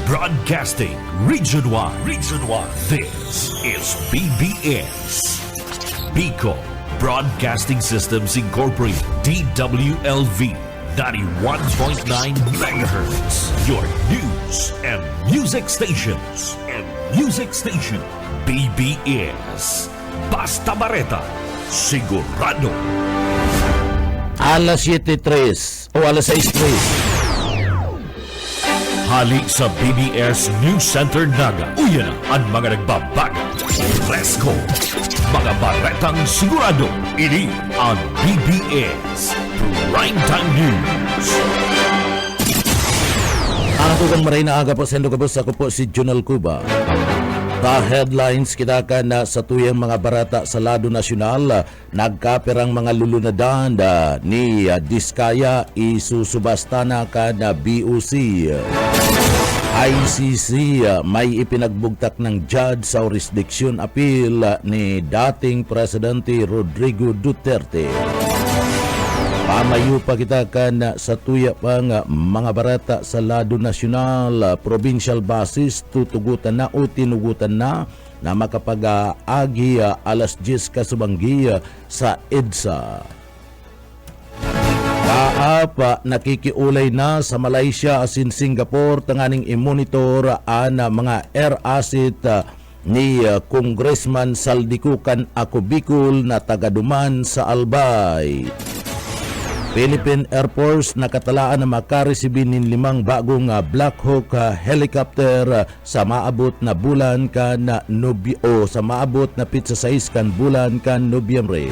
Broadcasting Region 1. Region 1. This is BBS. Bicol Broadcasting Systems Incorporated. DWLV 91.9 MHz. Your news and music stations. BBS. Basta Bareta. Sigurado. Alas 7:03 o alas 6:03. Hali sa BBS News Center Naga. Uyan ang mga nagbabaga. Fresco. Mga baretang sigurado. Ini ang BBS Primetime News. Ang tugang maray na aga po sa Lugabos, ako po si Junal Cuba. Headlines kita ka na sa tuyang mga barata sa lado nasyonal, nagkapirang mga lulunadan ni Diskaya isusubastana ka na BOC. ICC may ipinagbugtak ng judge sa jurisdiction appeal ni dating Presidente Rodrigo Duterte. Pamayo pa kita kan sa tuya pang mga barata sa lado nasyonal, provincial basis, tutugutan na o tinugutan na makapag-agi alas 10 kasubanggi sa EDSA. Kaapa nakikiulay na sa Malaysia asin Singapore tanganing i-monitor ang mga air asset ni Congressman Saldikukan Ako Bicol na tagaduman sa Albay. Philippine Air Force nakatalaan na makaresibin ng 5 bagong Black Hawk helicopter sa maabot na bulan kan sa maabot na pizza 6 kan bulan kan Nobyembre.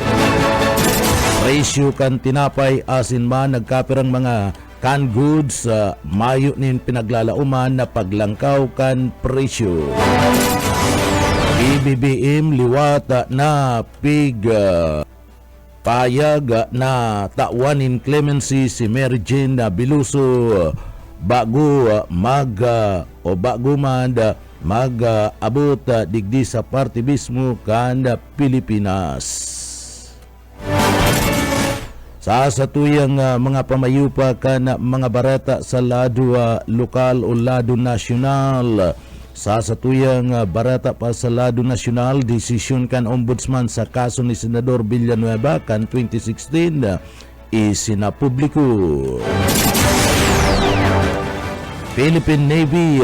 Ratio kan tinapay asin man nagkapirang mga canned goods mayo nin pinaglalauman na paglangkaw kan presyo. BBM liwat na payag na tawanin clemency si Mary Jane Biluso bago mag-abot digdi sa partibismo kan Pilipinas. Sa satuyang mga pamayupa kan mga barata sa lado lokal o lado nasyonal, sa satuyang barata pa sa lado nasyonal, desisyon kan ombudsman sa kaso ni Senador Villanueva kan 2016 isinapubliko. Philippine Navy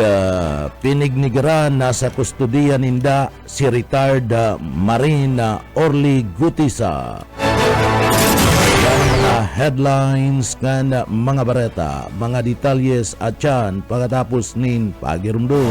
pinignigaran na sa kustodiya ninda si retired Marine Orly Gutisa. Yan mga headlines kan mga barata, mga detalyes at yan pagkatapos nin pagirumdum.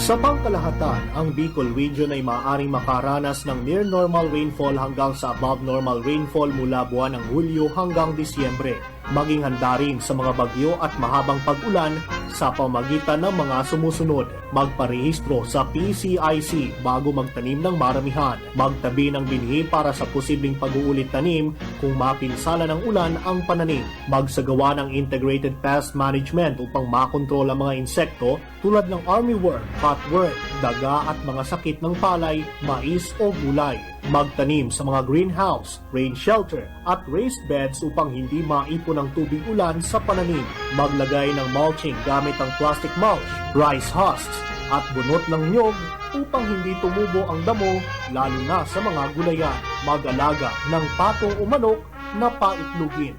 Sa pangkalahatan, ang Bicol Region ay maaaring makaranas ng near normal rainfall hanggang sa above normal rainfall mula buwan ng Hulyo hanggang Disyembre. Maging handa rin sa mga bagyo at mahabang pag-ulan sa pamagitan ng mga sumusunod. Magparehistro sa PCIC bago magtanim ng maramihan. Magtabi ng binhi para sa posibleng pag-uulit tanim kung mapinsala ng ulan ang pananim. Magsagawa ng integrated pest management upang makontrol ang mga insekto tulad ng armyworm, cutworm, daga at mga sakit ng palay, mais o gulay. Magtanim sa mga greenhouse, rain shelter at raised beds upang hindi maipon ang tubig ulan sa pananim. Maglagay ng mulching gamit ang plastic mulch, rice husks at bunot ng nyog upang hindi tumubo ang damo lalo na sa mga gulayan. Mag-alaga ng patong o manok na paitlugin.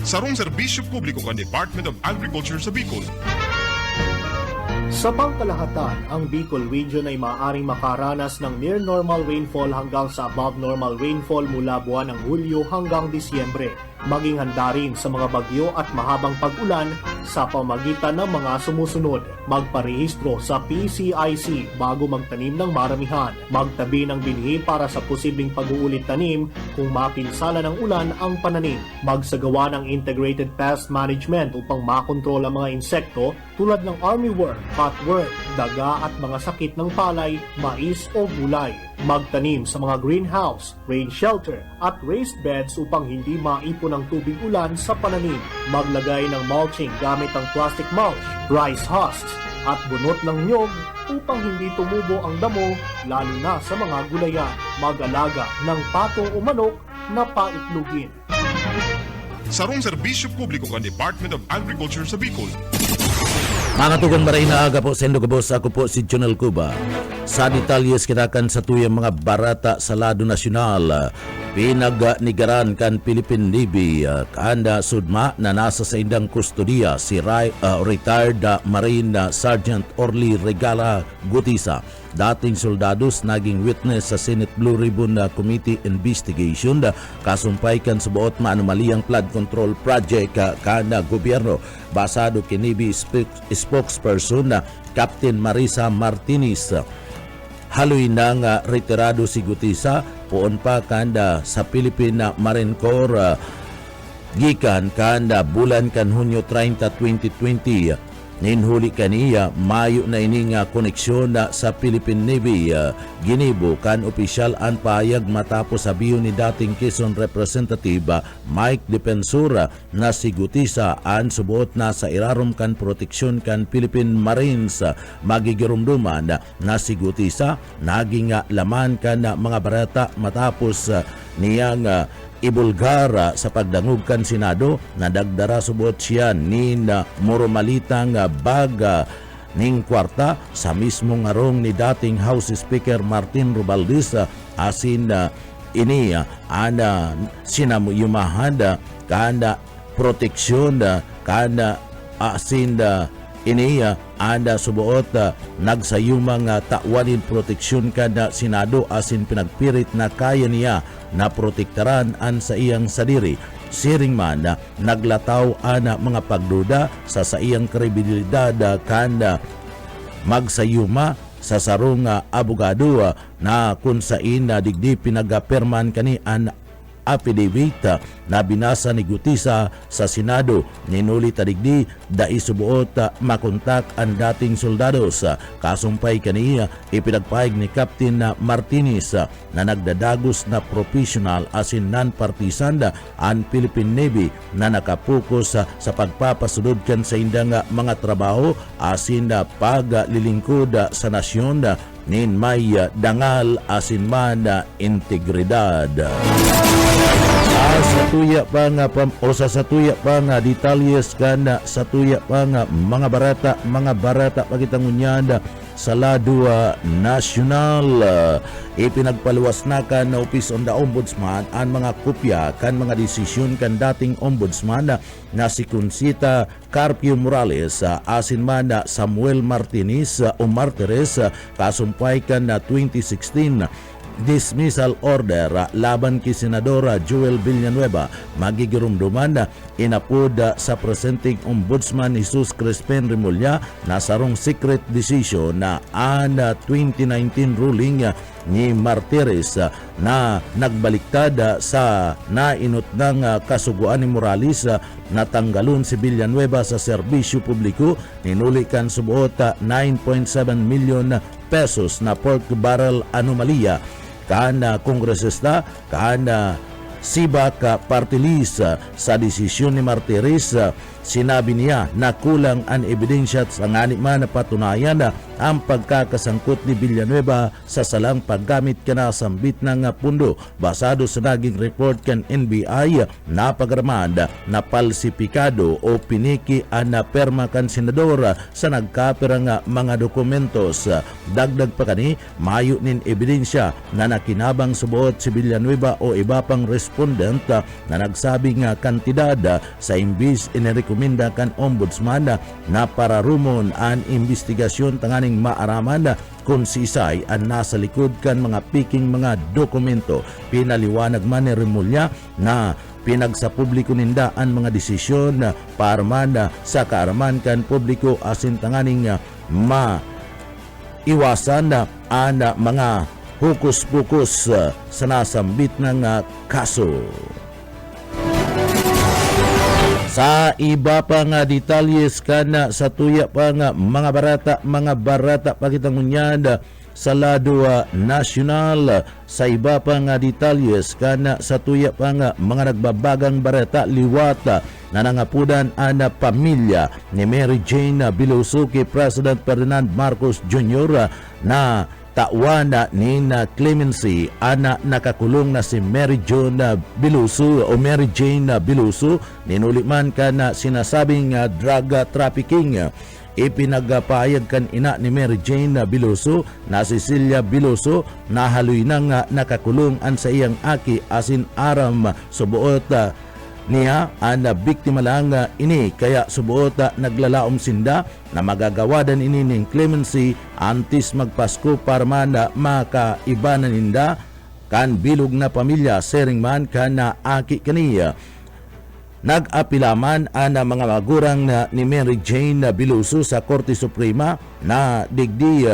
Sarong serbisyo publiko ng Department of Agriculture sa Bicol. Sa pangkalahatan, ang Bicol Region ay maaaring makaranas ng near normal rainfall hanggang sa above normal rainfall mula buwan ng Hulyo hanggang Disyembre. Maging handa rin sa mga bagyo at mahabang pag-ulan sa pamagitan ng mga sumusunod. Magparehistro sa PCIC bago magtanim ng maramihan. Magtabi ng binhi para sa posibleng pag-uulit tanim kung mapinsala ng ulan ang pananim. Magsagawa ng integrated pest management upang makontrol ang mga insekto tulad ng armyworm, cutworm, daga at mga sakit ng palay, mais o gulay. Magtanim sa mga greenhouse, rain shelter at raised beds upang hindi maipon ang tubig ulan sa pananim. Maglagay ng mulching gamit ang plastic mulch, rice husks at bunot ng nyog upang hindi tumubo ang damo lalo na sa mga gulayan. Mag-alaga ng pato o manok na paitlugin. sarong serbisyo publiko kan Department of Agriculture sa Bicol. Mga tugang maray na aga po, sendo kabos, ako po si Jonel Cuba. Sa detalyes kitakan sa tuyang mga barata sa lado nasyonal, pinagnigaran kan Philippine Navy, kanda sudma na nasa sa indang kustodiya si retired Marine Sergeant Orly Regala Gutisa. Dating soldados naging witness sa Senate Blue Ribbon Committee investigation kasumpay kan sa buot maanumaliyang flood control project kana gobyerno. Basado kay Navy spokesperson Captain Marisa Martinez. Haloy nang retirado si Gutisa poon pa kanda sa Philippine Marine Corps gikan kanda bulan kan Hunyo 30, 2020. Ninhuli kaniya mayo na ining koneksyon sa Philippine Navy. Ginibo kan opisyal ang payag matapos sabiyon ni dating Quezon Representative Mike Defensura na si Gutisa ang subuot na sa irarom kan proteksyon kan Philippine Marines. Magigirumduman na si Gutisa naging laman kan mga barata matapos niyang ibulgar sa pagdangog kan Senado na dagdara subot siya ni moromalitang bag ning kwarta sa mismong arong ni dating House Speaker Martin Romualdez asin ini ana sinamuyumahanda kanda proteksyon kanda asin ini anda subuot nagsayumang tawanin proteksyon kada Senado asin pinagpirit na kaya niya na protektaran an sa iyang sadiri. Siring man naglataw ana mga pagduda sa iyang kredibilidad kanda magsayuma sa sarong abogado na kung sain digdi pinagapirman kani an affidavit na binasa ni Gutisa sa Senado. Ninuli tadigdi da isubuot makontak ang dating soldados. Kasumpay kaniya ipinagpaig ni Captain Martinez na nagdadagos na professional asin non-partisan ang Philippine Navy na nakapokus sa pagpapasunod kan sa indang mga trabaho asin paglilingkod sa nasyon nin may dangal asin man integridad. Sa tuya pa nga detalyes kana sa tuya pa nga mga barata pagitangunyanda sa lado nasyonal. Ipinagpaluwas na kan na Office on the Ombudsman ang mga kopya kan mga desisyon kan dating ombudsman na si Consita Carpio Morales asin man Samuel Martinez o Martires kasumpay kan na 2016 dismissal order laban kay Senadora Joel Villanueva. Magigirumduman na inapod sa presenting ombudsman Jesus Crispin Remulla na sarong secret decision na an 2019 ruling ni Martires na nagbaliktad sa nainot ng kasuguan ni Morales na tanggalon si Villanueva sa serbisyo publiko. Ninulikan subuot 9.7 million pesos na pork barrel anomalya kana kongresista kana Sibak party list. Sa desisyon ni Martires, sinabi niya na kulang ang ebidensya at ngani man na patunayan ang pagkakasangkot ni Villanueva sa salang paggamit kanasambit ng pundo. Basado sa naging report kan NBI na pagramad na palsipikado o piniki ang perma kan senador sa nagkapirang mga dokumentos. Dagdag pa kani, mayo nin ebidensya na nakinabang subuot si Villanueva o iba pang respondent na nagsabing kantidad sa imbis inirekomenda kan ombudsman na pararumon ang investigasyon tanganing maaraman kung si Isay ang nasa likod kan mga piking mga dokumento. Pinaliwanag man ni Remulla na pinagsapubliko ninda ang mga desisyon para man sa kaaraman kan publiko asin tanganing iwasan ang mga hukus-pukus sa nasambit ng kaso. Sa iba pa nga detalyes kana sa tuya pa nga mga barata pagitangunyad sa lado nasyonal. Sa iba pa nga detalyes kana sa tuya pa nga mga nagbabagang barata liwata na nangapudan ang pamilya ni Mary Jane Biluso kay President Ferdinand Marcos Jr. na tawan ni clemency ana nakakulong na si Mary Jane Biluso ninuliman ka na sinasabing drug trafficking. Ipinagpahayag kan ina ni Mary Jane Biluso na Cecilia Biluso na haloy nang nakakulong an sa iyang aki asin aram subuot niya ang biktima lang ini kaya subuot naglalaom sinda na magagawadan ini ning clemency antes magpasko para man makaibanan ninda kan bilog na pamilya sering man kan na aki kaniya. Nag-apilaman ang mga magurang ni Mary Jane Biluso sa Korte Suprema na digdi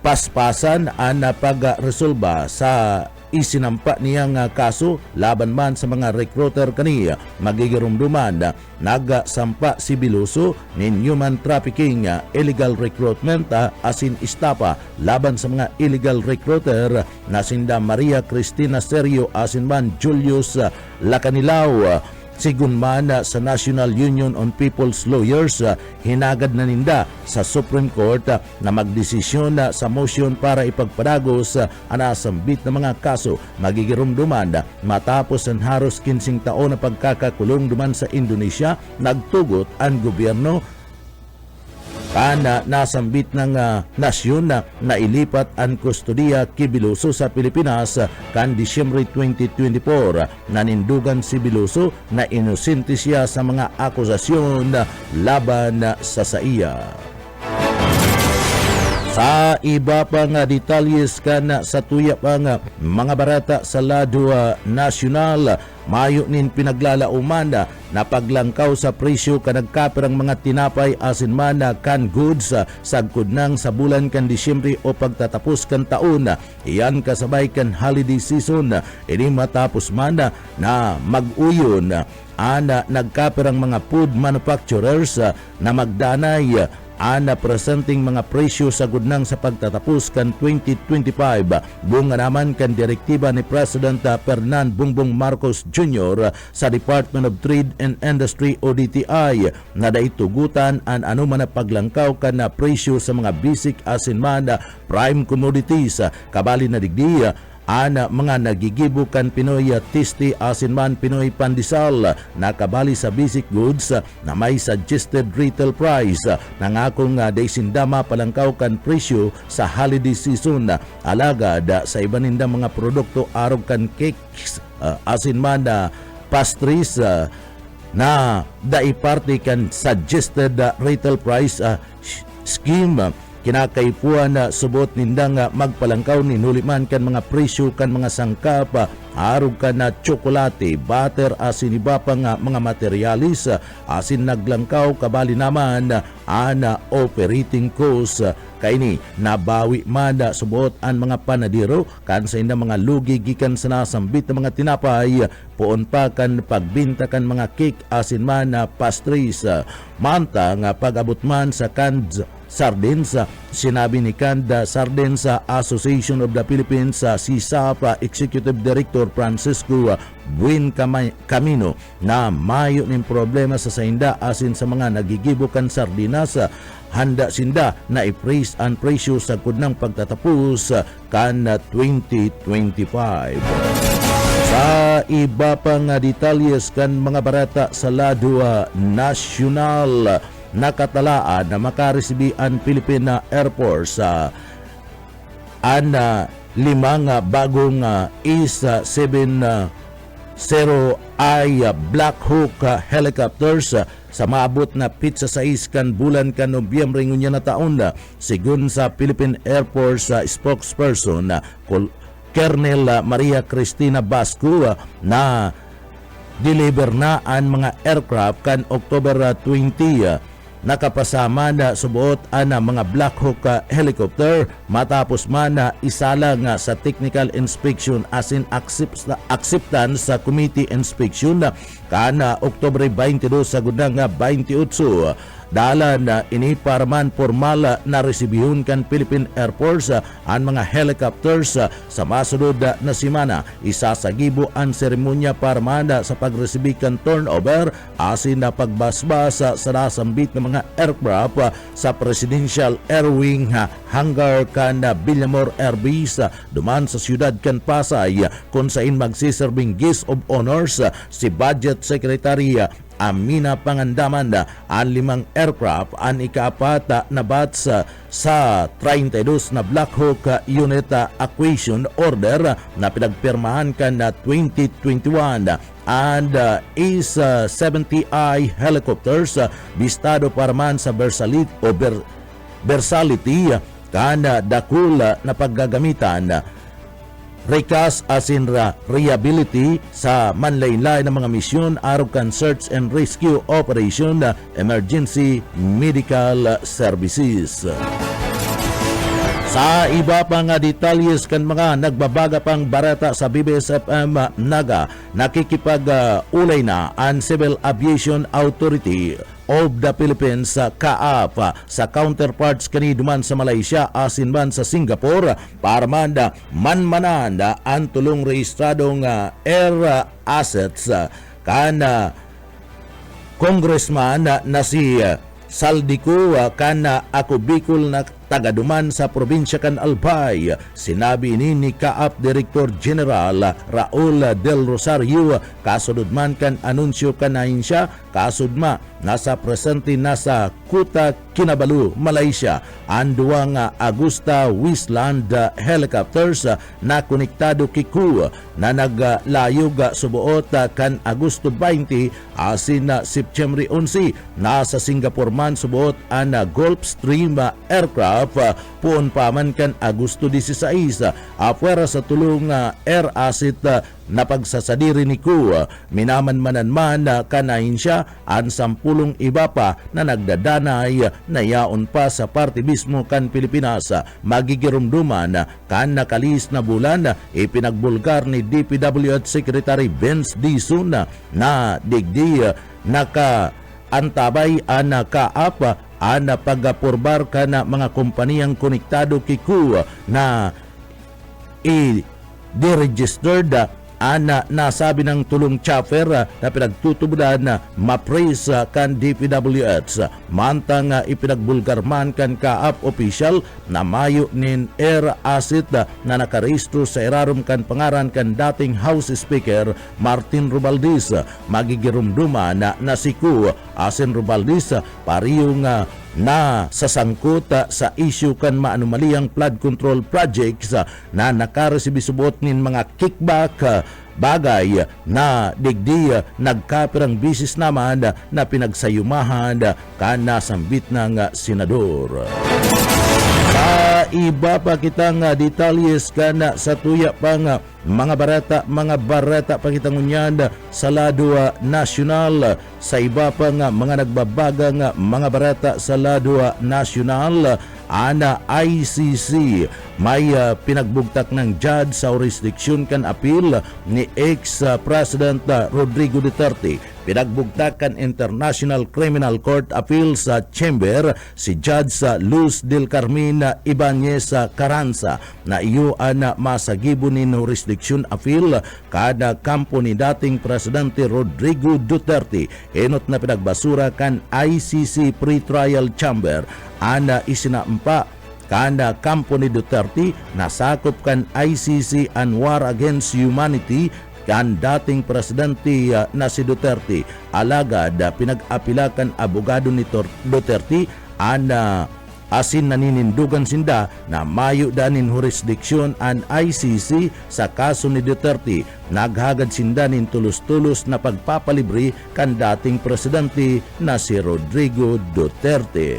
paspasan ang pagresolba sa isinampa niyang kaso laban man sa mga recruiter kaniya magigirumduman. Nagsampa si Biluso nin human trafficking, illegal recruitment asin istapa laban sa mga illegal recruiter na sinda Maria Cristina Serio asin man Julius Lacanilao. Sigun man sa National Union on People's Lawyers, hinagad na ninda sa Supreme Court na magdesisyon sa motion para ipagpadagos ang nasambit na mga kaso magigirumduman matapos ang haros 15 taon na pagkakakulong duman sa Indonesia. Nagtugot ang gobyerno kana nasambit ng nasyon na ilipat ang kustodiya kay Biluso sa Pilipinas kan Disyembre 2024. Nanindugan si Biluso na inosente siya sa mga akusasyon laban sa iya. Sa iba pang detalyes kan sa tuya pang mga barata sa lado nasyonal, mayo nin pinaglalauman na paglangkaw sa presyo kanagkapirang mga tinapay asin man kan goods sagkod nang sa bulan kan Disyembre o pagtatapos kan taon. Iyan kasabay kan holiday season. Ini matapos man na mag-uyon nagkapirang mga food manufacturers na magdanay presenting mga presyo sa gudnang sa pagtatapos kan 2025. Bunga naman kan direktiba ni President Ferdinand Bongbong Marcos Jr. sa Department of Trade and Industry o DTI na daitugutan ang anuman na paglangkaw kan na presyo sa mga basic asin man prime commodities kabali na digdi mga nagigibukan Pinoy tisti asin man Pinoy pandesal na kabali sa basic goods na may suggested retail price nangakong daisindama palangkaw kan presyo sa holiday season. Alagad sa iba ninda mga produkto arog kan cakes asin man pastries na daiparte kan suggested retail price scheme. Kinakaipuan na subot nindang magpalangkaw ni nuliman kan mga presyo kan mga sangkap arog kan na tsokolate, butter asin iba pang mga materialis asin naglangkaw kabali naman operating cost kaini nabawi man subot ang mga panadiro kan sa inda mga lugi gikan sa nasambit ng mga tinapay poon pa kan pagbinta kan mga cake asin man pastries. Manta nga pag-abot man sa canned sardines, sinabi ni Canned Sardines Association of the Philippines CSAP Executive Director Francisco Buin Camino na mayo ning problema sa sainda asin sa mga nagigibukan sardinas. Handa sinda na i-praise ang presyo sa kudnang pagtatapos kan 2025. Sa iba pang detalles kan mga barata sa lado nasyonal, nakatalaan na makaresibi ang Philippine Air Force limang bagong IS-770I Black Hawk helicopters sa maabot na pitsa sa iskan bulan kan Nobyembre ngunya na taon. Sigun sa Philippine Air Force spokesperson Colonel Maria Cristina Basco na deliver na ang mga aircraft kan October 20. Nakapasama na subuot ang mga Black Hawk helicopter matapos man na isalang sa technical inspection asin acceptance sa committee inspection kana Oktubre 22 sa gudang 28. dalan ini para man formal na resibihon kan Philippine Air Force ang mga helicopters sa masunod na semana. Isasagibo ang seremonya para man sa pagresibi kan turnover asin na pagbasbas sa nasambit ng mga aircraft sa Presidential Air Wing hangar kan Villamor Air Base duman sa siyudad kan Pasay kung saan magsiserving guest of honors si Budget Secretary Amina Pangandaman. Ang 5 aircraft ang ikaapat na batch sa 32 na Black Hawk Unit Acquisition Order na pinagpirmahan kan 2021 and Is-70I helicopters bistado para man sa versatility kan dakul na paggagamitan rekas asin reliability sa manlaylay ng mga misyon araw kan search and rescue operation emergency medical services. Sa iba pang detalyes kan mga nagbabaga pang barata sa BBS-FM Naga, nakikipag-ulay na ang Civil Aviation Authority of the Philippines CAAP sa counterparts kani duman sa Malaysia asin man sa Singapore para man manmanan ang tulong rehistradong air assets kan Congressman na si Saldico kan Ako Bicol na tagaduman sa probinsya kan Albay. Sinabi ini ni CAAP Director General Raul Del Rosario kasudod man kan anunsyo kanain siya kasudma nasa presente nasa Kuta Kinabalu, Malaysia ang duwang Agusta Westland helicopters na konektado kiku na naglayog subuot kan Agosto 20 asin September 11 nasa Singapore man subuot ang Gulfstream aircraft puon paman kan Agosto 16 apwera sa tulong air asset na pagsasadiri ni Ku minaman-manan man kanahin siya ang 10 iba pa na nagdadanay na yaon pa sa parte mismo kan Pilipinas magigirumduman kan nakalis na bulan ipinagbulgar ni DPWH Secretary Vince Dizon na digdi naka-antabay ang CAAP ang pagapurbar ka na mga kompaniyang konektado kiku na i-deregistered ana nasabi ng tulong chaffer na pinagtutubulan na mapres kan DPWH mantang ipinagbulgar man kan CAAP official na mayo nin air asset na nakarehistro sa irarum kan pangaran kan dating House Speaker Martin Romualdez magigirumduman na si Ku asin Romualdez pariyong na sasangkot sa issue kan maanumaliyang flood control projects na nakaresibis subot nin mga kickback bagay na digdi nagkapirang bisis naman na pinagsayumahan kan nasambit ng senador. Sa iba pa kitang detalyes kan sa tuya pang mga barata pakitangunyan sa lado nasyonal. Sa iba pang mga nagbabagang mga barata sa lado nasyonal, ana ICC may pinagbugtak ng judge sa jurisdiction kan appeal ni ex-President Rodrigo Duterte. Pinagbugtakan International Criminal Court Appeal sa Chamber si Judge Luz del Carmen Ibanez Carranza na iyo na masagibo ni jurisdiction appeal kada kampo ni dating Presidente Rodrigo Duterte. Enot na pinagbasura kan ICC Pre-Trial Chamber ana isinampa kada kampo ni Duterte nasakop kan ICC and War Against Humanity kan dating presidente na si Duterte. Alagad pinag-apilakan abogado ni Duterte ana asin naninindugan sinda na mayo danin jurisdiksyon ang ICC sa kaso ni Duterte. Naghagad sinda nin tulos-tulos na pagpapalibre kan dating presidente na si Rodrigo Duterte.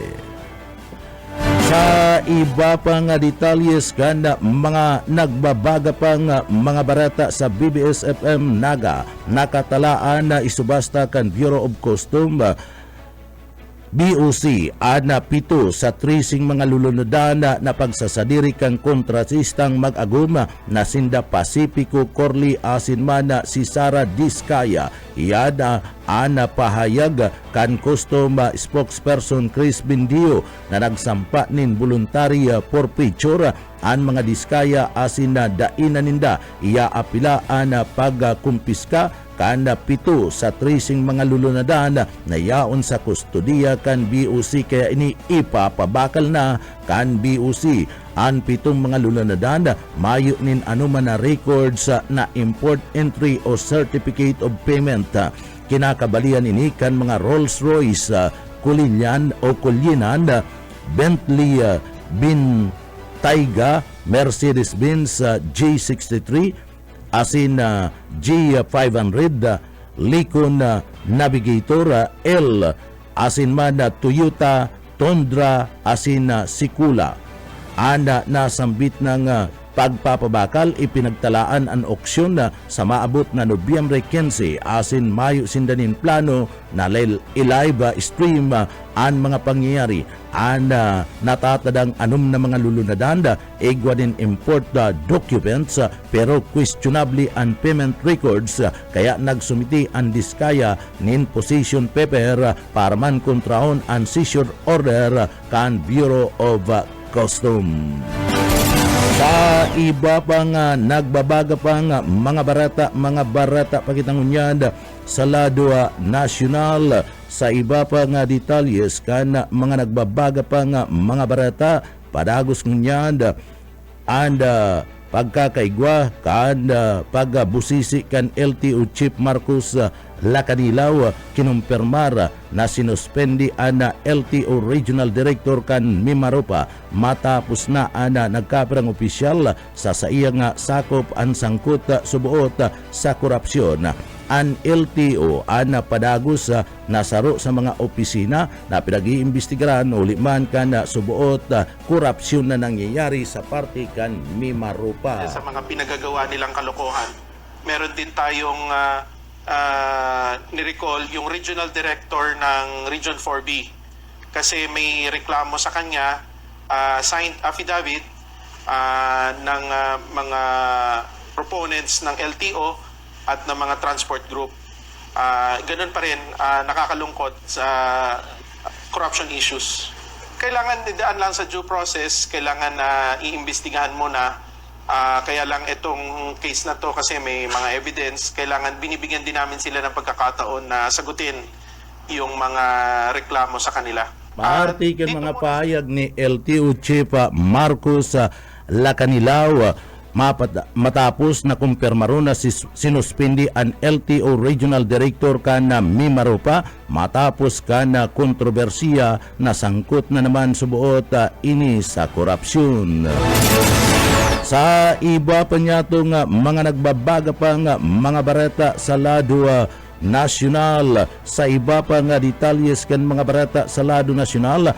Sa iba pang detalyes kan mga nagbabaga pang mga barata sa BBS-FM Naga, nakatalaan na isubasta kan Bureau of Customs BOC ana 7 sa 3 sing mga lulunodan na pagsasadiri kang kontrasistang mag-aguma na sinda Pacifico Corley asin mana si Sara Diskaya. Iyada ana pahayag kan custom spokesperson Chris Bindio na nagsampa nin voluntary forfeiture an mga Diskaya asin na dainan ninda iya apilaan pagkumpiska kan 7 sa 3 sing mga lulunadan na yaon sa kustodiya kan BOC kaya ini ipapabakal na kan BOC an 7 mga lulunadan mayo nin anuman na records na import entry o certificate of payment. Kinakabalian ini kan mga Rolls-Royce, Kulinian o Kulyinan, Bentley Taiga, Mercedes-Benz G63 asin G500, Likon Navigator L, asin man Toyota Tundra asin Sikula. Ana nasambit ng pagpapabakal ipinagtalaan ang auksyon sa maabot na Nobyembre 15 asin Mayo sindanin plano na live stream ang mga pangyayari an natatadang anum na mga lulunadan igwa din import documents pero questionably ang payment records kaya nagsumiti ang Diskaya nin position paper para man kontrahon ang seizure order kan Bureau of Custom. Sa iba pang nagbabaga pang mga barata pakitangunyan sa lado nasyonal sa iba pang detalyes kan mga nagbabaga pang mga barata padagos ngunyan and pagkakaigwa kan pagbusisi kan LTO Chief Marcos Lacanilaw kinumpirmar na sinuspendi ana LTO Regional Director kan Mimaropa matapos na ana nagkapirang opisyal sa saiyang sakop ang sangkot subuot sa korupsyon. Ang LTO ana padagos nasaro sa mga opisina na pinag-iimbestigaran uli man kan subuot korupsyon na nangyayari sa parte kan Mimaropa. Sa mga pinagagawa nilang kalokohan, meron din tayong ni-recall yung regional director ng Region 4B kasi may reklamo sa kanya, signed affidavit ng mga proponents ng LTO at ng mga transport group. Ganun pa rin, nakakalungkot sa corruption issues. Kailangan idaan lang sa due process, kailangan iimbestigahan muna. Kaya lang itong case na to kasi may mga evidence, kailangan binibigyan din namin sila ng pagkakataon na sagutin yung mga reklamo sa kanila. Maartikel mga pahayag ni LTO Chief Marcos Lacanilaw matapos na kumpirmaro na sinuspindi ang LTO Regional Director kan Mimaropa matapos kan kontrobersiya na sangkot na naman subuot ini sa korupsyon. Sa iba pa niya itong mga nagbabaga pang mga barata sa lado nasyonal, sa iba pa nga detalyes kan mga barata sa lado nasyonal,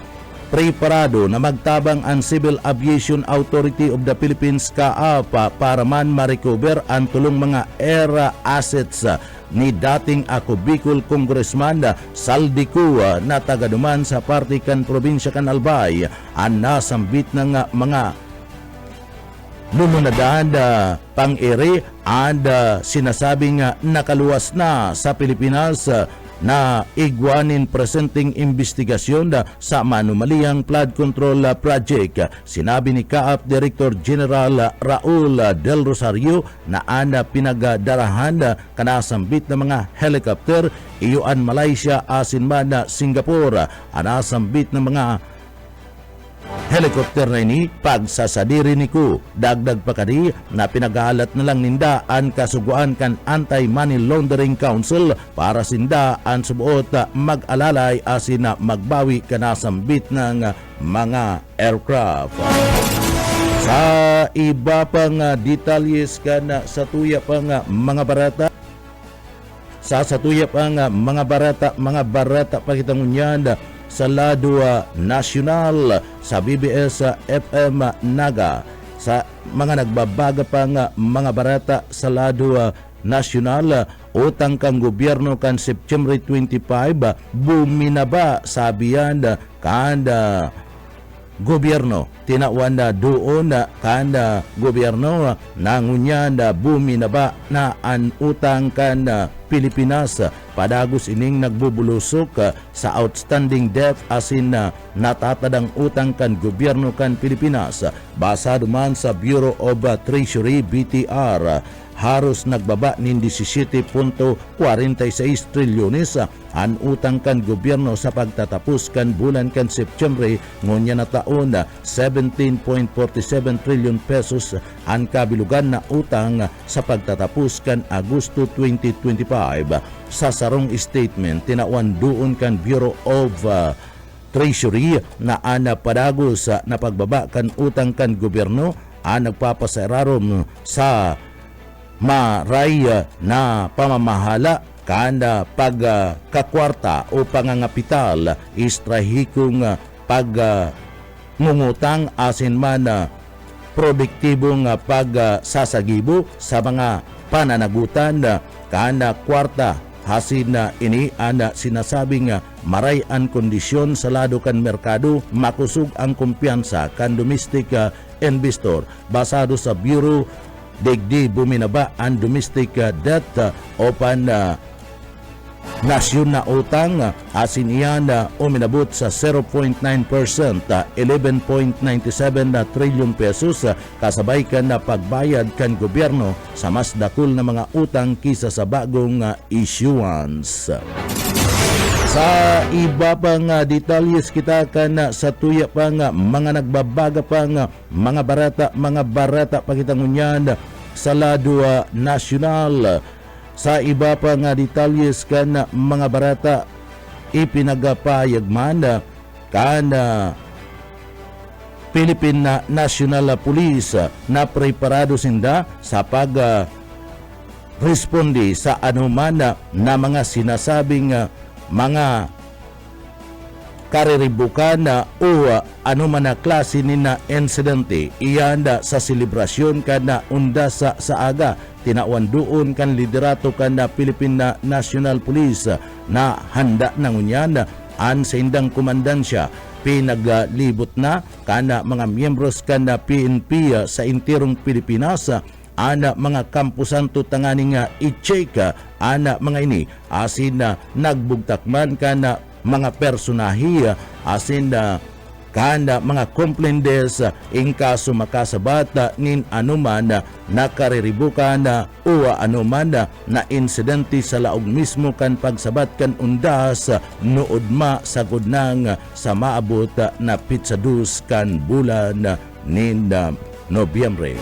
preparado na magtabang ang Civil Aviation Authority of the Philippines kaapa para man ma-recover ang tulong mga air assets ni dating Ako Bicol Congressman Saldico na tagaduman sa parte kan probinsya kan Albay ang nasambit ng mga lumunadaan pang-ere and sinasabing nakaluwas na sa Pilipinas na igwanin presenting investigasyon sa manumaliyang flood control project. Sinabi ni CAAP Director General Raul Del Rosario na pinagdarahan kanasambit ng mga helicopter iyuan Malaysia asin man Singapore. Anasambit ng mga helikopter na ini pagsasadiri ni ko dagdag pa kadi na pinagalat na lang ninda ang kasuguan kan Anti-Money Laundering Council para sinda ang subuot mag-alalay asin na magbawi kanasambit ng mga aircraft. Sa iba pang detalyes kan sa tuya pang mga barata sa tuya pang mga barata pakitangunyan sa lado nasyonal sa BBS FM Naga sa mga nagbabaga pang mga barata sa lado nasyonal utang kang gobyerno kan September 25 buminaba sabihan kan gobyerno tinawan na doon kan gobyerno nangunyan buminaba na ang utang kan Pilipinas padagos ining nagbubulusok sa outstanding debt asin natatadang utang kan gobyerno kan Pilipinas basa duman sa Bureau of Treasury BTR haros nagbaba nin 17.46 trilyones ang utang kan gobyerno sa pagtatapos kan bulan kan September ngunya na taon 17.47 trilyon pesos ang kabilugan na utang sa pagtatapos kan Agosto 2025 sa sarong statement tinawan doon kan Bureau of Treasury na padagos na pagbaba kan utang kan gobyerno nagpapasararom sa maray na pamamahala kanda pagkakwarta o pangangapital istrahikong pagngungutang asin man produktibong pagsasagibo sa mga pananagutan kanda kwarta hasin ini sinasabing maray ang kondisyon sa lado kan merkado makusog ang kumpiyansa kan domestic investor basado sa Bureau digdi buminaba ang domestic debt opan nasyon na utang asin iyan uminabot sa 0.9%, 11.97 trilyon pesos kasabay kan na pagbayad kan gobyerno sa mas dakol na mga utang kisa sa bagong issuance. Sa iba pang detalles kita kan sa tuya pang mga nagbabaga pang mga barata pakitangunyan sa lado nasyonal. Sa iba pang detalles kan mga barata ipinagapayag man kan Philippine National Police na preparado sinda sa pag responde sa anuman na mga sinasabing mga kariribukan o anuman na klase ni na insidente iyan sa selebrasyon kan unda sa aga tinawan doon kan liderato kan Philippine National Police na handa nangunyan an sa indang komandansya pinaglibot na kan mga miyembros kan PNP sa intirong Pilipinas ana mga kampusan tutanganing i-check ana mga ini asin nagbugtakman kana mga personahi asin kana mga complaints in kaso makasabat nin anuman nakariribukan o anuman na insidente sa laog mismo kan pagsabat kan undas nood sagod nang sa maabot na pitsadus kan bulan nin Nobyembre.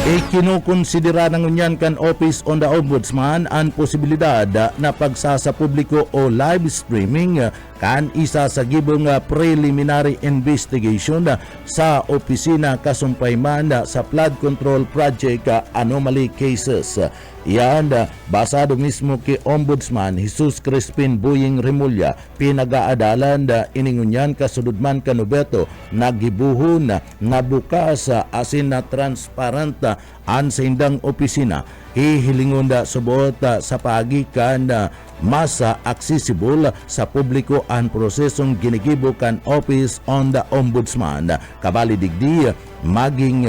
Ikinukonsidera ng unyan kan Office on the Ombudsman ang posibilidad na pagsasa publiko o live streaming kan isa sa gibong preliminary investigation sa opisina kasumpayman sa flood control project anomaly cases. Yan basado mismo kay Ombudsman Jesus Crispin Buying Remulla pinagaadalan iningunyan kasududman kanubeto nagibuhon na bukas asin na transparent an sa indang opisina hihilingon subuot sa pagikan mas accessible sa publiko ang prosesong ginigibo kan Office on the Ombudsman kabali digdi maging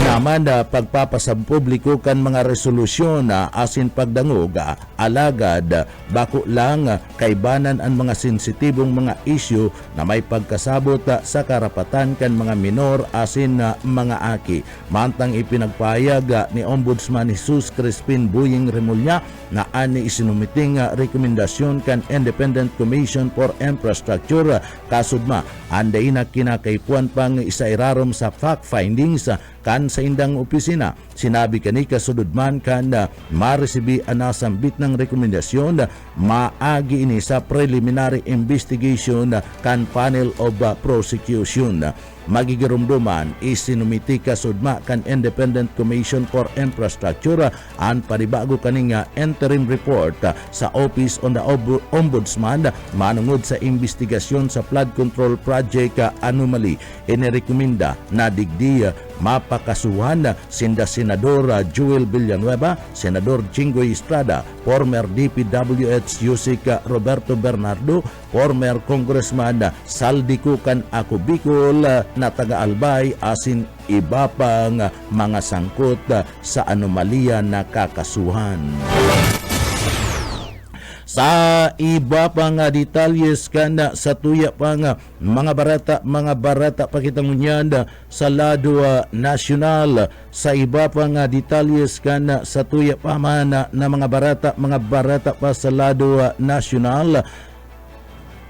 naman pagpapasab publiko kan mga resolusyon asin pagdangog alagad bako lang kaibanan ang mga sensitibong mga isyu na may pagkasabot sa karapatan kan mga minor asin mga aki. Mantang ipinagpayag ni Ombudsman Jesus Crispin Buying Remulla na ani isinumiting rekomendasyon kan Independent Commission for Infrastructure kasudma anday na kinakaipuan pang isairarom sa fact findings kan sa indang opisina. Sinabi kani kasududman kan maresibi anasambit ng rekomendasyon maagi ini sa preliminary investigation kan panel of prosecution. Magigirumduman isinumiti kasudma kan Independent Commission for Infrastructure ang panibago kaning interim report sa Office on the Ombudsman manungod sa investigasyon sa flood control project anomaly. Inirekomenda na digdi mapakasuhan sinda Senador Joel Villanueva, Senador Jinggoy Estrada, former DPWH Yusik Roberto Bernardo, former Congressman Saldicucan Ako Bicol na taga-Albay, asin iba pang mga sangkot sa anomalya na kakasuhan. Sa iba pang detalyes kana sa tuya pang mga barata pakitang unyan sa lado nasyonal. Sa iba pang detalles kana sa tuya pa man na mga barata pa sa lado nasyonal.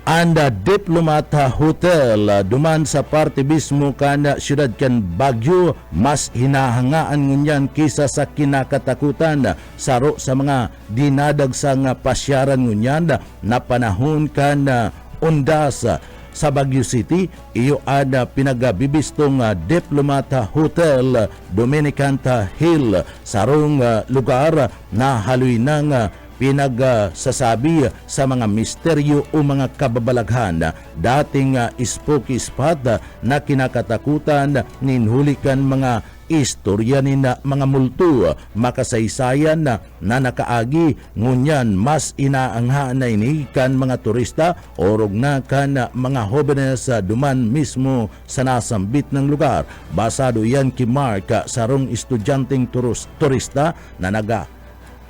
Anda Diplomat Hotel duman sa parte mismo kana siyudad kan Baguio, mas hinahangaan ngunyan kisa sa kinakatakutan saro sa mga dinadagsang pasyaran ngunyan na panahon kan undas sa Baguio City. Iyo ada pinagabibistong Diplomat Hotel Dominican Hill sarong lugar na haluy ng pinagsasabi sa mga misteryo o mga kababalaghan, dating spooky spot na kinakatakutan, ninhulikan mga istorya ni na mga multo, makasaysayan na nakaagi, ngunyan mas inaangha na inikan mga turista o rugnakan mga hobenes duman mismo sa nasambit ng lugar. Basado yan kay Mark, sarong estudyanteng turista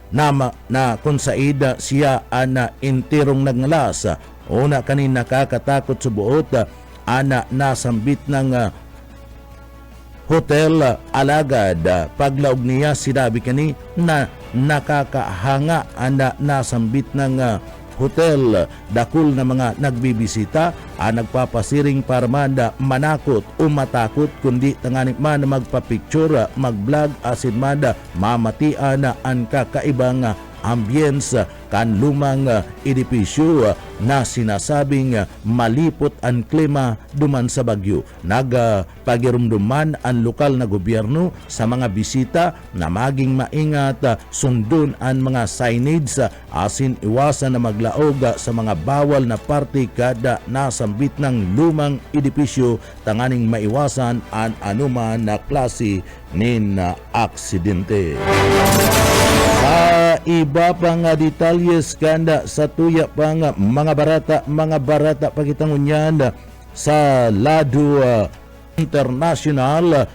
na kung saida siya ana intirong nagngalas. Una kanin nakakatakot sa buot ana nasambit ng hotel alagad. Paglaog niya sinabi kani na nakakahanga ana nasambit ng hotel. Dakul na mga nagbibisita nagpapasiring para manda manakot o matakot, kundi tanganik man magpapicture, mag-vlog, asin manda mamatian ang kakaibang ambience kan lumang edipisyo na sinasabing malipot ang klima duman sa Bagyo. Nagpagirumduman ang lokal na gobyerno sa mga bisita na maging maingat, sundon ang mga signage, asin iwasan na maglaog sa mga bawal na parte kada nasambit ng lumang edipisyo, tanganing maiwasan ang anuman na klase nin aksidente. Sa iba pang detalyes kanda sa tuya pang mga barata pakitangunyan sa lado international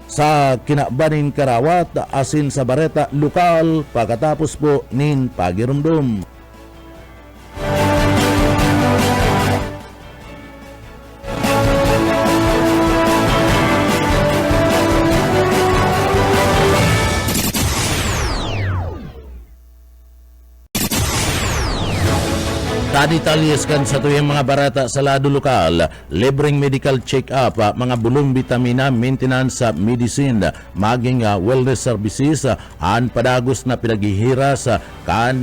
sa kinabanin Karawat, asin sa bareta lokal pagkatapos po nin pagirumdum. Taditalyes kan sa tuyang mga barata sa lado lokal, libreng medical check-up, mga bulong vitamina, maintenance medicine, maging wellness services, ang padagos na pinagihiras kan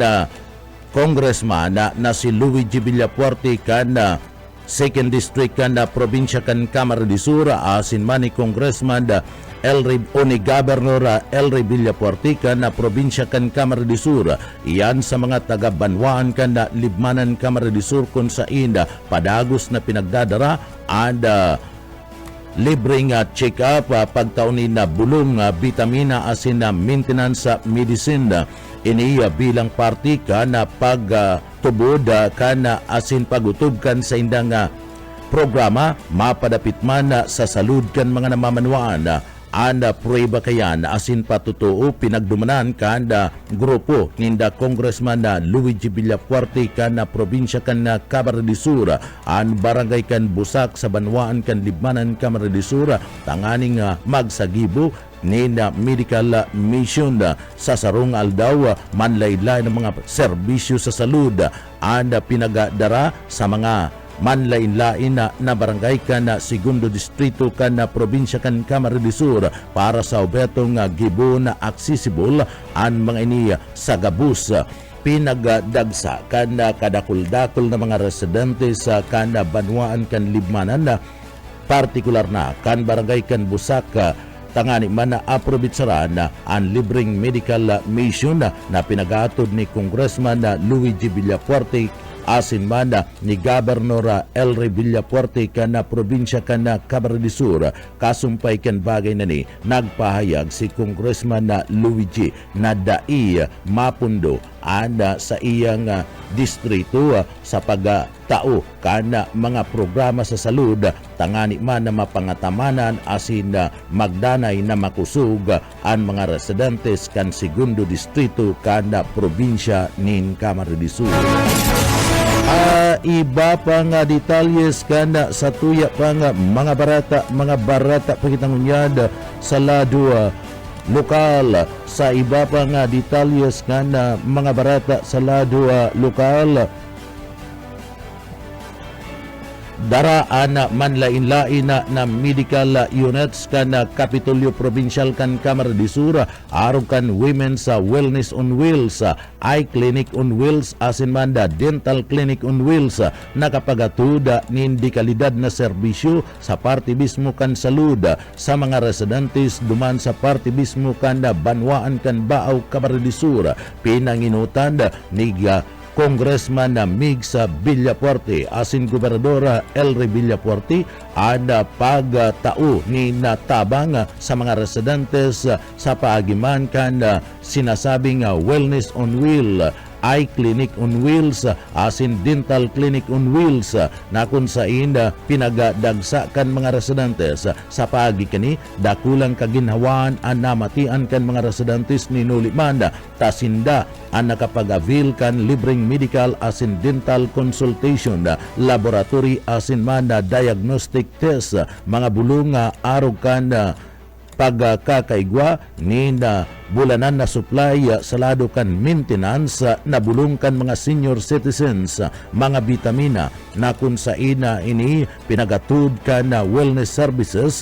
congressman na si Luigi Villapuerte kan 2nd District kan probinsya kan Camarines Sur, asin man ni Congressman ni Governor Elry Villapuerte kan probinsya kan Camarines Sur. Iyan sa mga taga-Banwaan kan Libmanan Camarines Sur kung sa inda padagos na pinagdadara and libreng check-up, pagtaunin na bulong vitamina, asin na maintenance medicine. Iniya bilang party ka na pagtubod ka na asin pagutob kan sa indang programa, mapadapit man sa salud kan mga namamanwaan. Anda prueba kayan asin patutuo pinagdumanan kanda grupo ninda Congressman Luigi Villapuerte kan probinsya kan Camarines Sur, an barangay kan Busak sa Banwaan kan Libmanan Camarines Sur, tanganing magsagibo ninda medical mission sa sarong aldaw manlaylay ng mga serbisyo sa salud, anda pinagadara sa mga manlain-lain na barangay kan segundo distrito kan probinsya kan Camarines Sur para sa obetong gibo na accessible ang mga ini sa gabus. Pinagdagsa kan kadakul-dakul na mga residente sa kan Banwaan kan Libmanan, partikular na kan barangay kan Busak, tangani man na aprobitsaran ang libreng medical mission na pinagatod ni Congressman Luigi Villapuerte asin man ni Gobernador Elry Villafuerte kan na probinsya kan na Camarines Sur. Kasumpay kan bagay na ni nagpahayag si Congressman na Luigi na dai mapundo sa iyang distrito sa pagtao kana mga programa sa salud tangani man na mapangatamanan asin magdanay na makusog ang mga residentes kan segundo distrito kana probinsya nin Camarines Sur. Iba pa nga detalyes kana sa tuya pa nga mga barata pagitangunyad sa lado lokal. Sa iba pa nga detalyes kana mga barata sa lado lokal, daraan na manlain-lain na medical units kan Kapitolyo Provincial kan Camarines Sur aron kan Women's Wellness on Wheels, Eye Clinic on Wheels asin man Dental Clinic on Wheels nakapagatud nin di kalidad na serbisyo sa parte mismo kan salud sa mga residentes duman sa parte mismo kan Banwaan kan Baaw Camarines Sur. Pinanginutan ni Congressman Migs Villafuerte asin Gobernador Elry Villafuerte ada pagtao ni natabang sa mga residentes sa paagiman kan sinasabing Wellness on Wheel, Eye Clinic on Wheels asin Dental Clinic on Wheels na kung sain pinagadagsa kan mga residentes sa paagi kani dakulang kaginhawaan ang namatian kan mga residentes ni Nuliman tasinda ang nakapag-avail kan libreng medical asin dental consultation, laboratory asin man diagnostic test, mga bulong arog kan pagkakaigwa ni na bulanan na supply sa lado kan maintenance na bulungkan mga senior citizens mga bitamina na kung sa ina ini pinagatud kan wellness services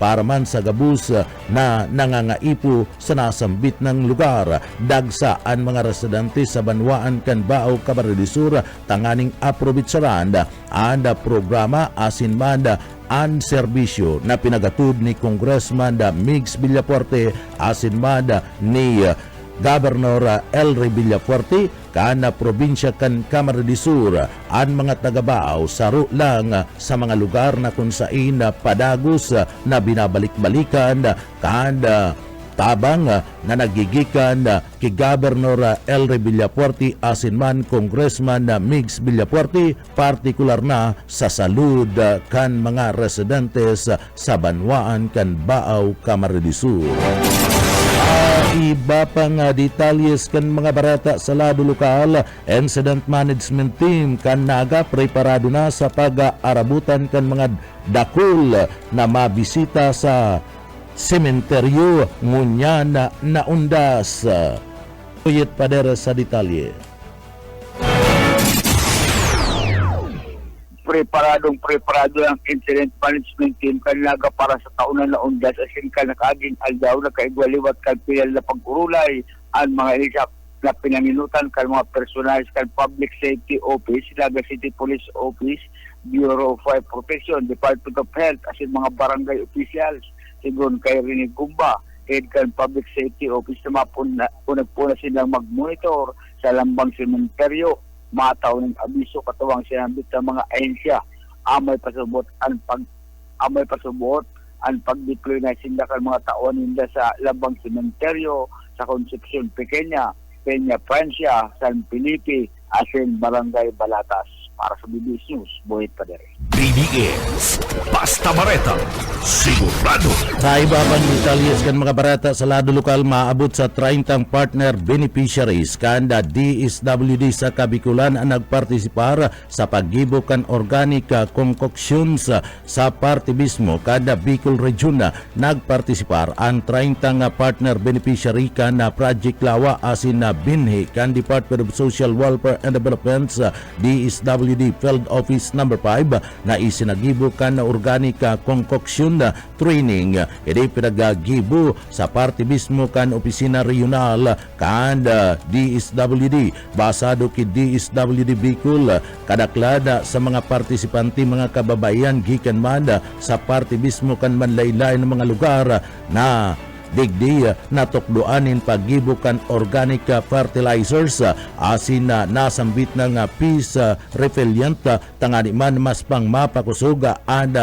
para man sa gabus na nangangaipo sa nasambit ng lugar. Dagsaan mga residente sa Banwaan kan Baaw Camarines Sur tanganing aprobitsaran ang programa asin man ang serbisyo na pinagatud ni Congressman Migs Villafuerte asin man ni Gobernador Elry Villafuerte kana probinsya kan Camarines Sur. Ang mga taga-Baaw saro lang sa mga lugar na kung sain padagos na binabalik-balikan kada tabang na nagigikan kay Gobernador Elry Villafuerte asin man Congressman Migs Villafuerte, partikular na sa salud kan mga residentes sa Banwaan kan Baaw Camarines Sur. Iba pang detalyes kan mga barata sa lado lokal, incident management team kan naga preparado na sa pag-arabutan kan mga dakul na mabisita sa sementeryo ngunya na undas. Uyit padera sa detalye. Preparado ang incident management team kanlaga para sa taunan na undas asin ka nakaaging aldaw na kaigwaliwat kan pilal na pag-urulay ang mga ilisap na pinanginutan kan mga personalis kan Public Safety Office, Naga City Police Office, Bureau of Fire Protection, Department of Health asin mga barangay officials sigon kay Rinig Gumba, head kan Public Safety Office na unag-puna silang mag-monitor sa lambang sementeryo. Mataw ng abiso katawang sinambit ng mga ahensya amay pasubot ang pag-deploy na sindakan mga taon nila sa labang sementeryo sa Concepcion Pequeña, Francia, San Felipe, asin Barangay Balatas. Para sa BBS News, Boyd Padere. BBS, Basta Bareta, sigurado. Sa iba pang detalyes kan mga barata sa lado lokal, maabot sa 30 partner beneficiaries kanda DSWD sa Kabikulan ang nagpartisipar sa paggibo kan organic concoctions sa parte mismo kada Bicol Region. Nagpartisipar ang 30 partner beneficiary kan Project Lawa asin na binhi kan Department of Social Welfare and Development DSWD Field Office number 5 na isinagibo kan na organic concoction training. Edi pinagagibo sa parte mismo kan opisina regional kan DSWD basado ki DSWD Bicol kadaklada sa mga partisipante mga kababayan gikan man sa parte mismo kan manlaylay ng mga lugar na digdi natukduanin paggibukan organic fertilizers asin nasambit ng peace repellent tangani man mas pang mapakusuga ang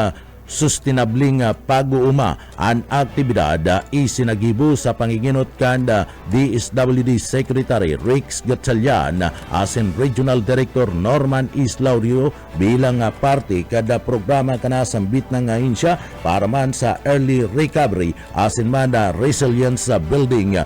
sustainabling pag-uuma ang aktibidad isinagibo sa panginginot kan DSWD Secretary Rex Gatchalian asin Regional Director Norman Islaurio bilang parte kada programa kanasambit ng ahensya para man sa early recovery asin man resilience building.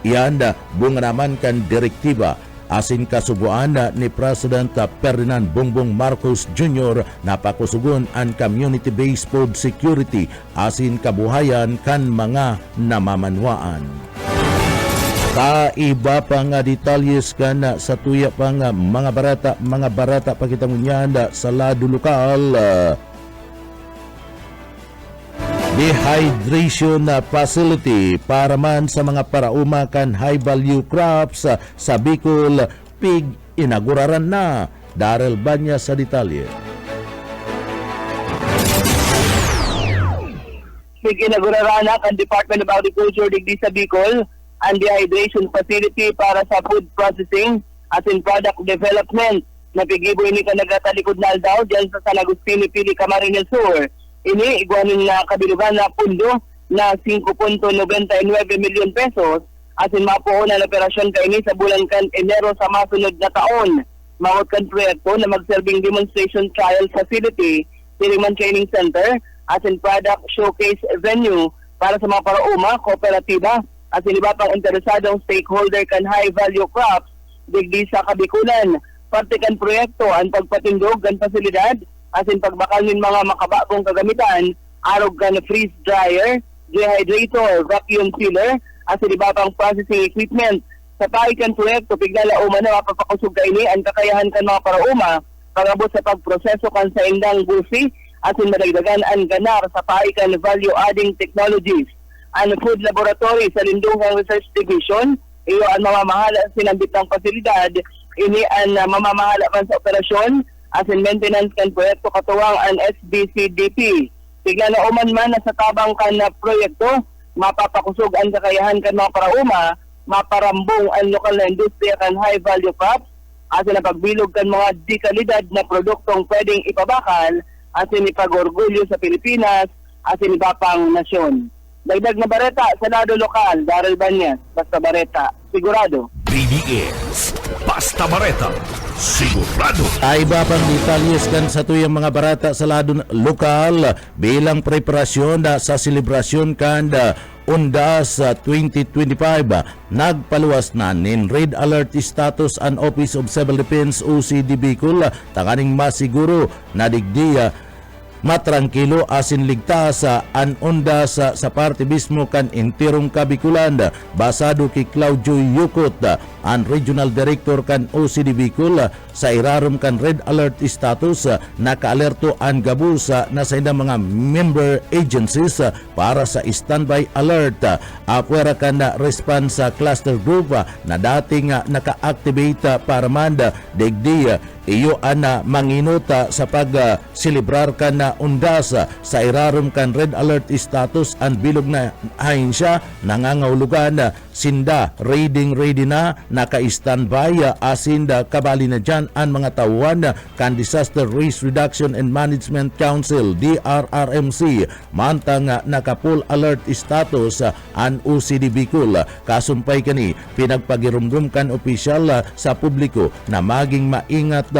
Iyan bunga naman kan direktiba asin kasuguan ni President Ferdinand Bongbong Marcos Jr. na pakusugon ang community-based food security asin kabuhayan kan mga namamanwaan. Kaiba pang detalyes kan sa tuya pang mga barata pakita mo niyan sa lado lokal. Dehydration facility para man sa mga parauma kan high value crops sa Bicol pig inaguraran na. Darrell Banya sa detalye. Pig inaguraran na ang Department of Agriculture digdi sa Bicol ang dehydration facility para sa food processing as in product development na pigibo ini ka nagatalikod na aldaw dyan sa San Agustin Pili Camarines Sur. Ini iguanin na kabilugan na pundo na 5.99 milyon pesos asin mapuon na operasyon kaini sa bulan kan Enero sa masunod na taon. Mawag kan proyekto na magserbing demonstration trial facility, Tiliman Training Center asin product showcase venue para sa mga parauma, kooperatiba asin iba pang interesadong stakeholder kan high value crops digdi sa Kabikulan. Parte kan proyekto ang pagpatindog kan pasilidad asin pagbakal ng mga makabagong kagamitan, arog kan freeze dryer, dehydrator, vacuum sealer, asin iba pang processing equipment. Sa paikan proyekto, pignala uma na mapapakusog kaini ang kakayahan kan mga parauma, pagabot sa pagproseso kan sa indang busi, asin madagdagan ang ganar sa paikan value-adding technologies. Ang food laboratory sa Lindungang Research Division, iyo ang mamamahala sinambit ng pasilidad, ini ang mamamahala man sa operasyon, asin maintenance kan proyekto katuwang ang SBCDP. Tignan na uman man na sa tabang kan na proyekto, mapapakusog ang kakayahan kan mga parauma, maparambong ang lokal na industriya kan high value crops, asin na pagbilog kan mga dikalidad na produktong pwedeng ipabakal, asin ipag-orgulyo sa Pilipinas, asin iba pang nasyon. Dagdag na bareta sa lado lokal, Darrell Banyas, Basta Bareta, sigurado. BDS Basta Bareta, sigurado. Ay iba pang detalyes kan sa tuyang mga barata sa lado lokal bilang preparasyon sa selebrasyon kan Undas 2025 nagpaluwas na nin Red Alert status ang Office of Civil Defense OCD Bicol tanganing masiguro na digdiya matrangkilo asin ligtas an Undas sa parte mismo kan intirong Kabikulan basado kay Claudio Yukot ang Regional Director kan OCD Bicol sa irarom kan Red Alert status nakaalerto ang gabus na sa indang mga member agencies para sa standby alert apwera kan response cluster group na dating naka-activate para manda digdi iyo ana manginuta sa pag-celebrar kan na Undas sa irarom kan Red Alert status ang bilog na ahensya nangangahulugan sinda ready na naka-standby asinda kabali na dyan ang mga tauhan kan Disaster Risk Reduction and Management Council DRRMC mantang naka-full alert status ang OCD Bicol kasumpay kani pinagpagirumdum kan opisyal sa publiko na maging maingat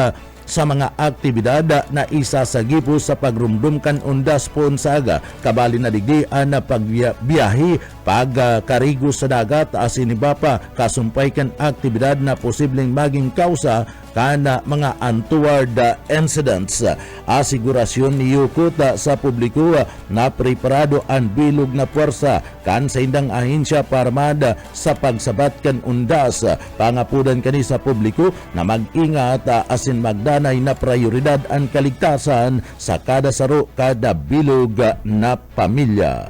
sa mga aktibidad na isa sa gipo sa pagrumdum kan Undas Ponsaga kabali na digdian na pagbiyahe pagkarigo sa dagat asin iba pa kasumpay kan aktibidad na posibleng maging kausa kana mga untoward incidents. Asigurasyon ni Yukot sa publiko na preparado ang bilog na puwersa kan sa indang ahensya parmada sa pagsabat kan Undas. Pangapudan kani sa publiko na mag-ingat asin magdanay na prioridad ang kaligtasan sa kada saro kada bilog na pamilya.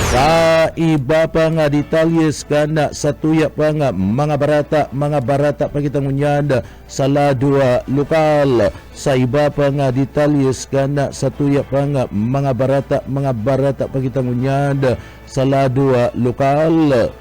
Sa iba pa nga detalyes kana sa tuya pa nga mga barata pagitangunyan sa lado lokal. Sa iba pa nga detalyes kana sa tuya pa nga mga barata pagitangunyan sa lado lokal.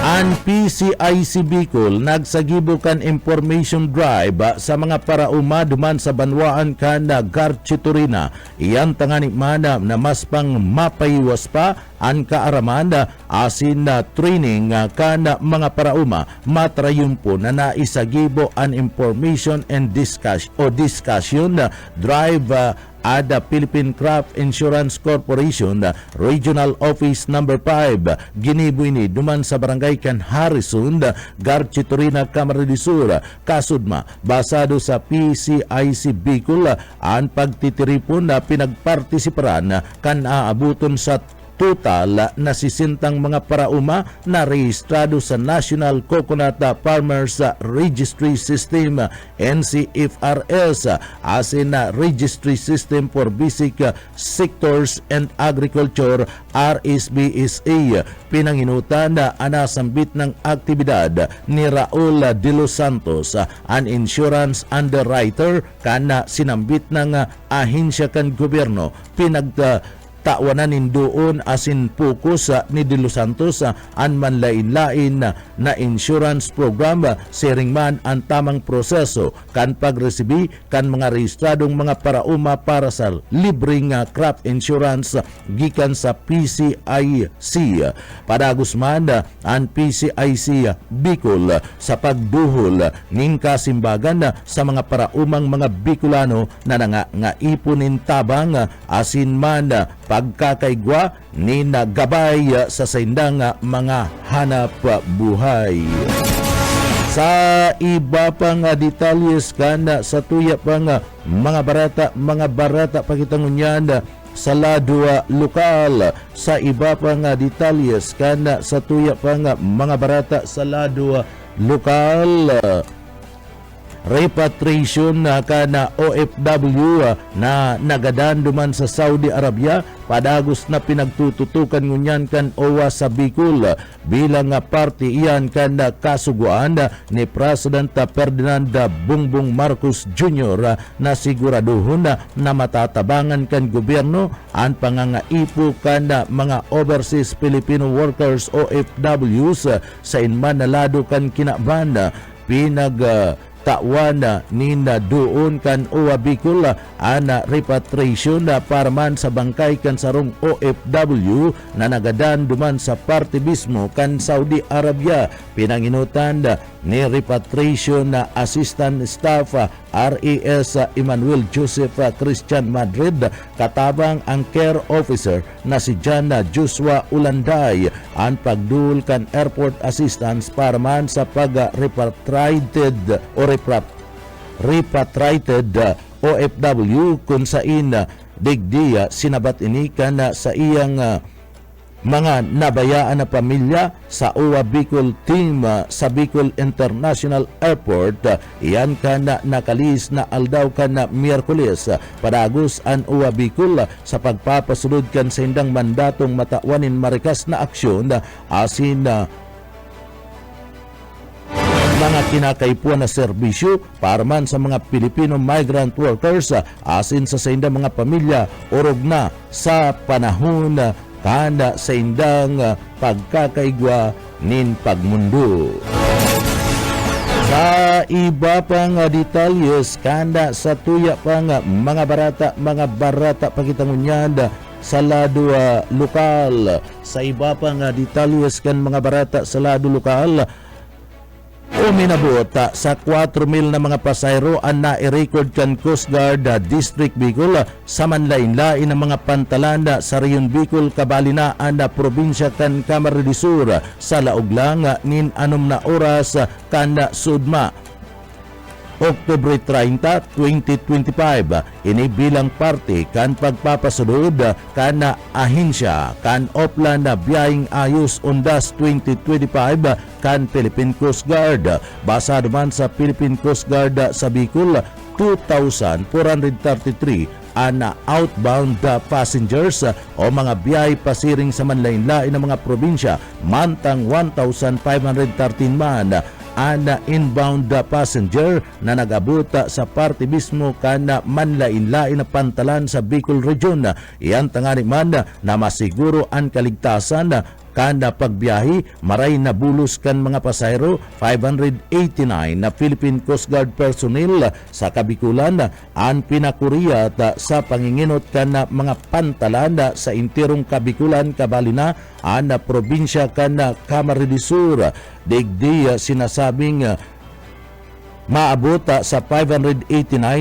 Ang PCIC Bicol nagsagibukan information drive sa mga parauma duman sa banwaan kan Garche Turina. Iyan tangani mana na mas pang mapaiwas pa ang kaaraman asin na training kan mga parauma matrayumpo na naisagibo an information and discussion drive ada Philippine Craft Insurance Corporation Regional Office Number 5 ginibuini duman sa barangay kan Harrison Garche Turina Camarines Sur kasudma basado sa PCIC Bicol ang pagtitiripon na pinagpartisiparan kan aabuton sa total na 60 mga parauma na rehistrado sa National Coconut Farmers Registry System NCFRS asin na Registry System for Basic Sectors and Agriculture RSBSA. Pinanginutan na anasambit ng aktibidad ni Raul de los Santos, an insurance underwriter kana sinambit ng ahensya kan gobyerno tawanan doon asin pokus ni De Los Santos an manlain-lain na insurance program sharing man ang tamang proseso kan pagresibi kan mga rehistradong mga parauma para sa libreng crop insurance gikan sa PCIC. Padagos man ang PCIC Bicol sa pagduhol ning kasimbagan sa mga paraumang mga Bicolano na nangaipunin tabang asin man pagkakaigwa ni nagabay sa saindang mga hanap buhay. Sa iba pang detalyes kana sa tuya pang mga barata pakitangunyan sa lado lokal. Sa iba pang detalyes kana sa tuya pang mga barata sa lado lokal. Repatriation kana OFW na nagadan duman sa Saudi Arabia padagos na pinagtututukan ngunyan kan OWA sa Bicol bilang parte iyan kan kasuguan ni President Ferdinand Bongbong Marcos Jr. na siguraduhon na matatabangan kan gobyerno ang pangangaipo kan mga overseas Filipino workers OFWs sa inmanalado kan kinaban tawan ni na doon kan OWA Bicol ana repatriation para man sa bangkay kan sarong OFW na nagadan duman sa parte mismo kan Saudi Arabia. Pinanginutan ni repatriation na assistant staff RES Emmanuel Joseph Christian Madrid katabang ang care officer na si John Joshua Ulanday ang pagdul kan airport assistance para man sa pag-repatriated OFW kung sain digdiya sinabat ini kana sa iyang mga nabayaan na pamilya sa OWA Bicol team sa Bicol International Airport. Iyan ka na nakalis na aldaw ka na Miyerkules padagos ang OWA Bicol sa pagpapasulod kan sa indang mandatong matawanin marikas na aksyon asin mga kinakaipuan na serbisyo para man sa mga Filipino migrant workers asin sa indang mga pamilya orog na sa panahon kanda sa indang pagkakaigwa nin pagmundo. Sa iba pang detalyes kanda sa tuya pang mga barata pakitangunyan sa lado lokal. Sa iba pang detalyes kan mga barata sa lado lokal, uminabot sa 4,000 na mga pasayro ang na-record kan Coast Guard District Bicol sa manlain-lain ng mga pantalanda sa Rehiyon Bicol kabalinaan na probinsya kan Camarines Sur sa laog lang nin 6 na oras kan sudma. Oktubre 30, 2025, ini bilang parte kan pagpapasunod kan ahensya kan Oplan na biyahing ayos undas 2025 kan Philippine Coast Guard. Basa naman sa Philippine Coast Guard sa Bicol, 2,433 na outbound passengers o mga biyahe pasiring sa manlain-lain ng mga probinsya, mantang 1,513 man na inbound passenger na nag-abot sa parte mismo kana manlain-lain na pantalan sa Bicol Region. Iyan tangani man na masiguro ang kaligtasan kada pagbiyahe, maray na bulos kan mga pasahero. 589 na Philippine Coast Guard personnel sa Kabikulan ang pinakuriyat sa panginginot kan mga pantalan sa intirong Kabikulan, kabalina ang probinsya kan Camarines Sur. Digdi sinasabing maabot sa 589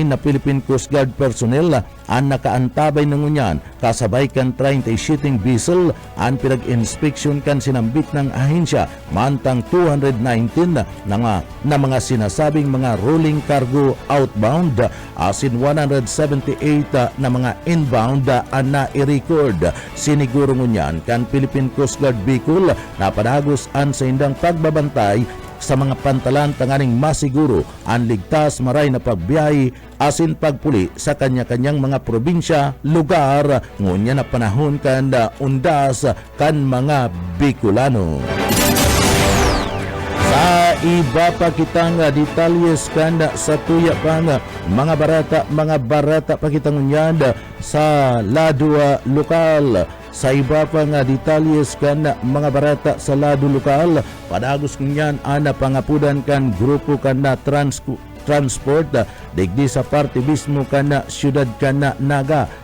na Philippine Coast Guard personnel ang nakaantabay ng unyan, kasabay kan 30 shooting vessel ang pinag-inspeksyon kan sinambit ng ahensya, mantang 219 na mga sinasabing mga rolling cargo outbound, asin 178 na mga inbound na i-record. Siniguro ngunyan kan Philippine Coast Guard Bicol na padagos an sa indang pagbabantay sa mga pantalan tanganing masiguro ang ligtas maray na pagbiyahe asin pagpuli sa kanya-kanyang mga probinsya, lugar ngunya na panahon kan undas kan mga Bicolano. Sa iba pa kitang detalyes kan sa tuya pang mga barata pa kitang unyan sa lado lokal. Sa iba pang detalyes kan mga barata sa lado lokal, padagos kunyan ana pangapudan kan grupo kan na transport digdi sa parte mismo kan na syudad kan na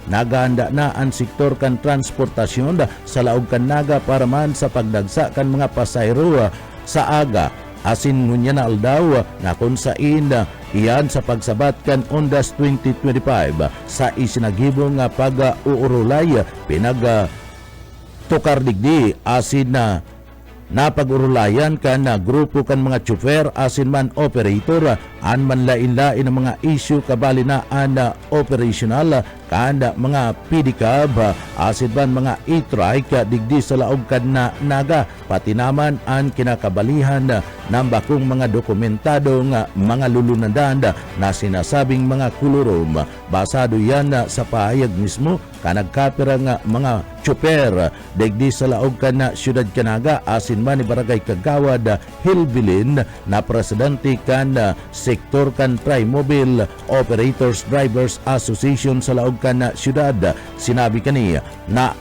nagahanda na ang sektor kan transportasyon sa laog kan Naga para man sa pagdagsa kan mga pasahero sa aga. Asin ngunya na aldaw na kung sain iyan sa pagsabat kan Ondas 2025 sa isinagibong pag-uurulay tukar digdi asin na napag-urulayan kan grupo kan mga tsufer asin man operator an manlain-lain ng mga issue kabali na operational kan mga pedicab asin man mga e-trike digdi sa laog kan Naga, pati naman ang kinakabalihan ng bakong mga dokumentadong mga lulunadan na sinasabing mga kulurom. Basado yan sa pahayag mismo kanagkapirang mga tsuper digdi sa laog kan syudad Kanaga asin man ni Barangay Kagawad Hilbilin na presidente kan sektor kan Trimobile Operators Drivers Association sa laog kan syudad. Sinabi kani na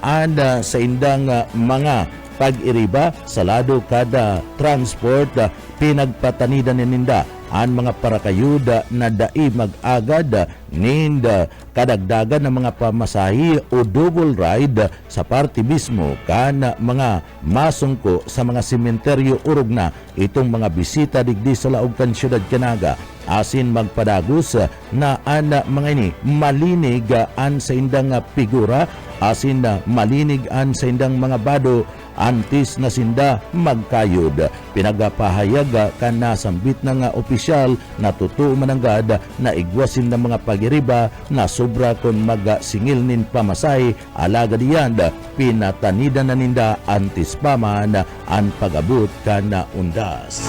sa indang mga pag-iriba sa lado kada transport pinagpatanidan ninda ang mga parakayuda na dai mag-agad ninda kadagdagan ng mga pamasahi o double ride sa parte mismo kan mga masungko sa mga sementeryo urog na itong mga bisita digdi sa laog kan syudad Kanaga asin magpadagos na mga ini malinig an sa indang figura asin malinig an sa indang mga bado antes na sinda magkayod. Pinagapahayag kan nasambit ng opisyal na totoo mananggad na igwasin ng mga pagiriba na sobra kon magasingil nin pamasay alaga diyan pinatanidan na ninda antes paman ang pagabot kan undas.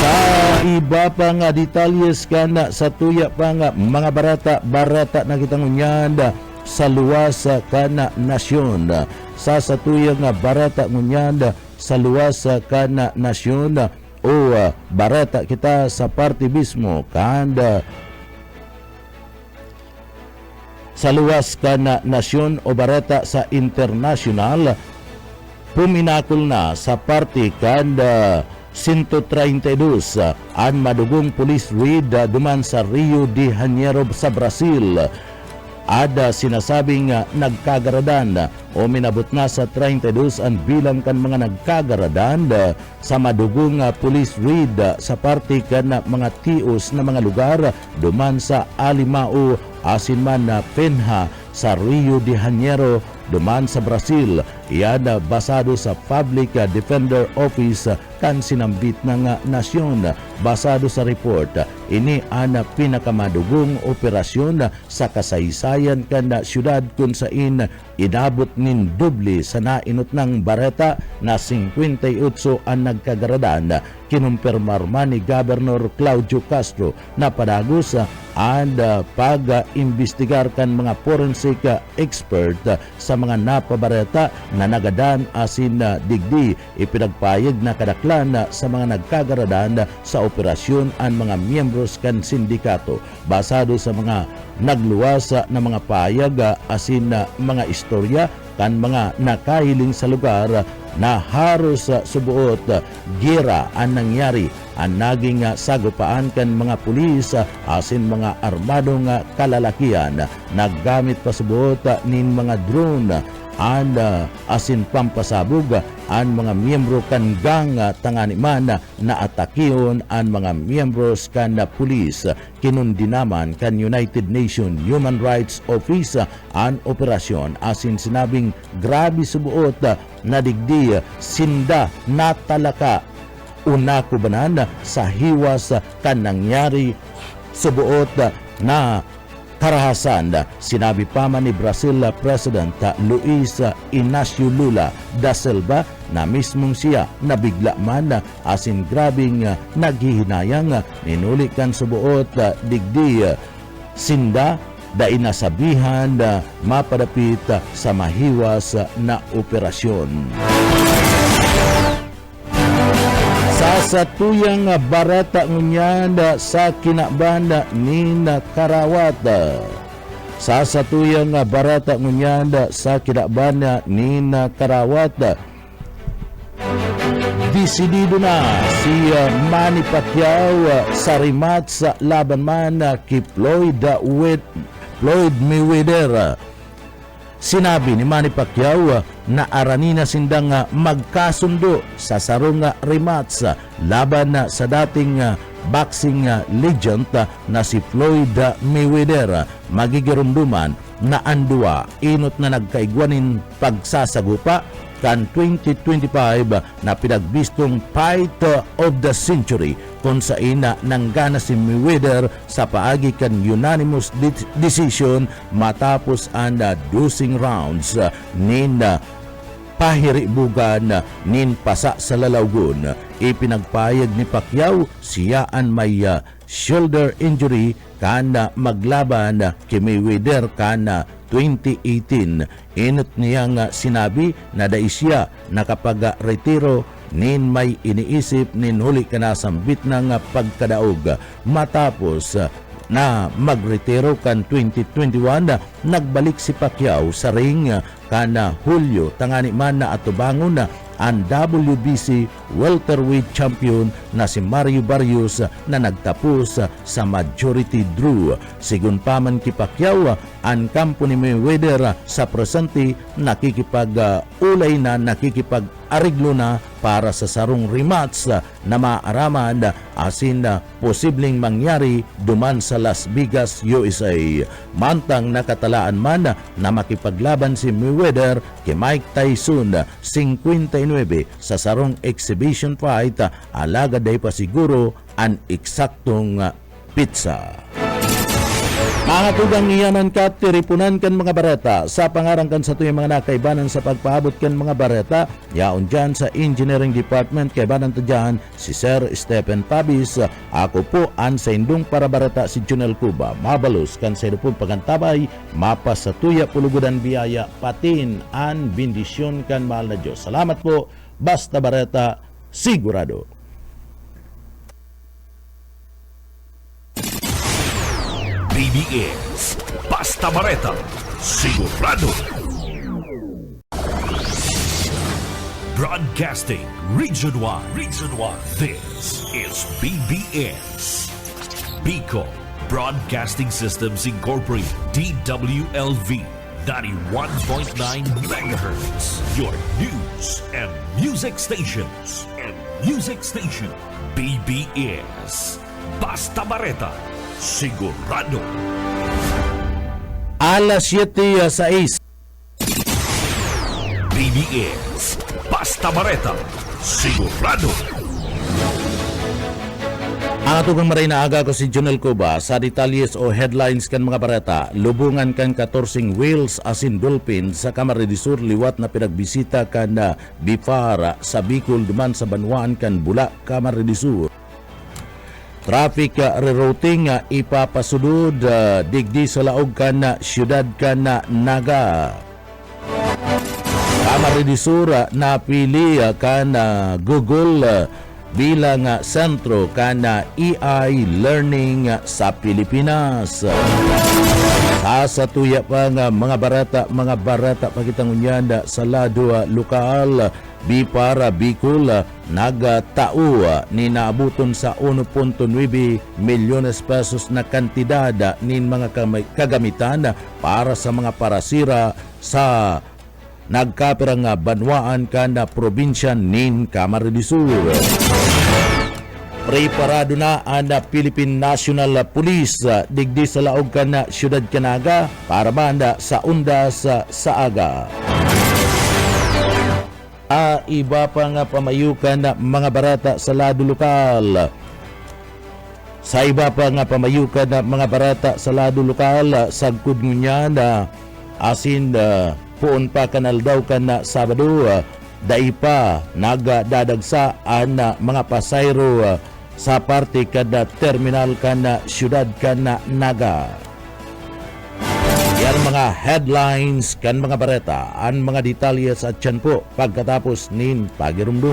Sa iba pa nga detalyes kan sa tuya pa nga mga barata na kitang unyan sa luwas kan nasyon. Sa tuyang barata ngunyan sa luwas kan nasyon o barata kita sa parte mismo kan sa luwas kan nasyon o barata sa international puminakol na sa parte kan 132 ang madugong police raid duman sa Rio de Janeiro sa Brazil. Ada sinasabing nagkagaradan o minabot na sa 32 ang bilang kan mga nagkagaradan sa madugong police raid sa parte kan mga tios na mga lugar duman sa Alimao asin man na Penha sa Rio de Janeiro duman sa Brazil. Iyan basado sa Public Defender Office kan sinambit ng nasyon. Basado sa report, ini ang pinakamadugong operasyon sa kasaysayan kan syudad kung sain inabot nin doble sa nainot ng bareta na 58 ang nagkagaradan. Kinumpirmar man ni Governor Claudio Castro na padagos and pag-imbestigar kan mga forensic expert sa mga napabareta na nagadan asin digdi ipinagpayag na kadaklan sa mga nagkagaradan sa operasyon ang mga miyembros kan sindikato basado sa mga nagluwas na mga payag asin mga istorya kan mga nakahiling sa lugar na haros subuot gera ang nangyari ang naging sagupaan kan mga pulis asin mga armadong kalalakian naggamit pa subuot nin mga drone and asin pampasabog ang mga miyembro kan gang tanganiman na atakiyon ang mga miyembros kan pulis kinundinaman kan United Nations Human Rights Office ang operasyon asin sinabing grabe subuot na digdi sinda natalaka una kubanan sa hiwas kan nangyari subuot na karahasan. Sinabi pa man ni Brazil President Luis Inacio Lula da Silva na mismong siya nabigla man asin grabing naghihinayang ninulikan subuot digdi sinda da inasabihan mapadapit sa mahiwas na operasyon. Sa tuyang barata ngunyan sa kinaban ni Karawat. Sa tuyang barata ngunyan sa kinaban ni Karawat. Desidido na si Manny Pacquiao sa rematch sa laban man kay Floyd Mayweather. Sinabi ni Manny Pacquiao na aranina sindang magkasundo sa sarong rematch laban sa dating boxing legend na si Floyd Mayweather. Magigirumduman na andua inot na nagkaigwanin pagsasagupa kan 2025 na pinagbistong Fight of the Century kung sa ina nanggana si Mayweather sa paagi kan unanimous decision matapos ang dosing rounds nin pahiribugan nin pasa sa lalawgon. Ipinagpayag ni Pacquiao siyaan may shoulder injury kan maglaban kay Mayweather kan 2018. Inot niyang sinabi na dai siya nakapag-retiro nin may iniisip nin huli ka na sambit ng pagkadaog matapos na magretiro kan 2021 nagbalik si Pacquiao sa ring kana Hulyo tangani man na atubangon ang WBC welterweight champion na si Mario Barrios na nagtapos sa majority draw. Sigun pa man ki Pacquiao ang kampo ni Mayweather sa presente nakikipag-ulay na nakikipag-ariglo na para sa sarong rematch na maaraman asin posibleng mangyari duman sa Las Vegas, USA. Mantang nakatalaan man na makipaglaban si Mayweather kay Mike Tyson 59 sa sarong exhibition fight alaga day pa siguro ang eksaktong pizza. Mga tugang iyanan ka, tiripunan kan mga bareta sa pangarangkan sa tuyong mga nakaibanan sa pagpaabot kan mga bareta. Yaon dyan sa Engineering Department, kaibanan to dyan si Sir Stephen Pabis. Ako po ang sa indong para bareta si Junel Cuba. Mabalos kan sa idupong pagantabay, mapas sa tuya pulugudan biyaya, patin an bendisyon kan mahal na Diyos. Salamat po, basta bareta, sigurado. BBS Basta Bareta Sigurado. Broadcasting Region 1. This is BBS Bicol Broadcasting Systems Incorporated, DWLV 91.9 MHz. Your news and music stations. BBS Basta Bareta Sigurado. Alas 7:06. BBS Basta Bareta Sigurado. Ang atugang maray na aga ko si Junel Cuba sa detalyes o headlines kan mga bareta. Lubungan kan 14 whales asin dolphin sa Camarines Sur liwat na pinagbisita kan Bifara sa Bicol duman sa Banwaan kan Bula, Camarines Sur. traffic rerouting ipapasudod digdi sa laog kan siyudad kan Naga. Kamaridisura napili kan Google bilang sentro kan AI learning sa Pilipinas. Sa tuya pa nga mga barata pakitang unyan sa lado lokal Bipara Bicol nagtao ni naabuton sa 1.9 milyones pesos na kantidad nin mga kagamitan para sa mga parasira sa nagkapirang banwaan kan probinsya nin Camarines Sur. Preparado na ang Philippine National Police digdi sa laog kan siyudad Canaga para banda sa undas sa aga. Iba pa nga pamayukan na mga barata sa lado lokal. Sa iba pa nga pamayukan na mga barata sa lado lokal, sagkod niya na asin puon pa kanal daw kan na Sabado, dai pa nagdadagsa ang mga pasayro sa parte kada terminal kan na siyudad kan na Naga. Yan mga headlines kan mga bareta, ang mga detalye sa tiyan po pagkatapos nin pagirumdum.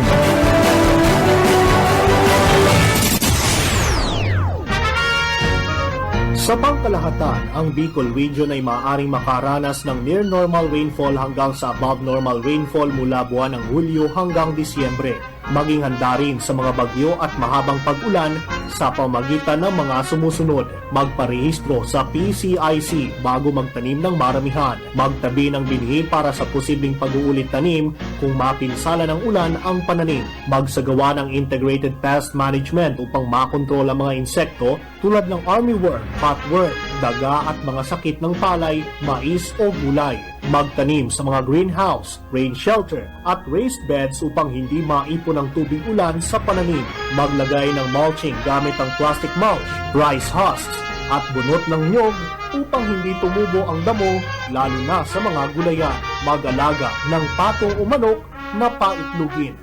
Sa pangkalahatan, ang Bicol Region ay maaaring makaranas ng near normal rainfall hanggang sa above normal rainfall mula buwan ng Hulyo hanggang Disyembre. Maging handa rin sa mga bagyo at mahabang pag-ulan sa pamagitan ng mga sumusunod. Magparehistro sa PCIC bago magtanim ng maramihan. Magtabi ng binhi para sa posibleng pag-uulit tanim kung mapinsala ng ulan ang pananim. Magsagawa ng integrated pest management upang makontrol ang mga insekto tulad ng armyworm, fatworm, daga at mga sakit ng palay, mais o gulay. Magtanim sa mga greenhouse, rain shelter at raised beds upang hindi maipon ang tubig ulan sa pananim. Maglagay ng mulching gamit ang plastic mulch, rice husks at bunot ng nyog upang hindi tumubo ang damo lalo na sa mga gulayan. Mag-alaga ng patong o manok na paitlugin.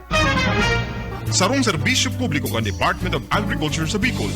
Sarong serbisyo publiko kan Department of Agriculture sa Bicol.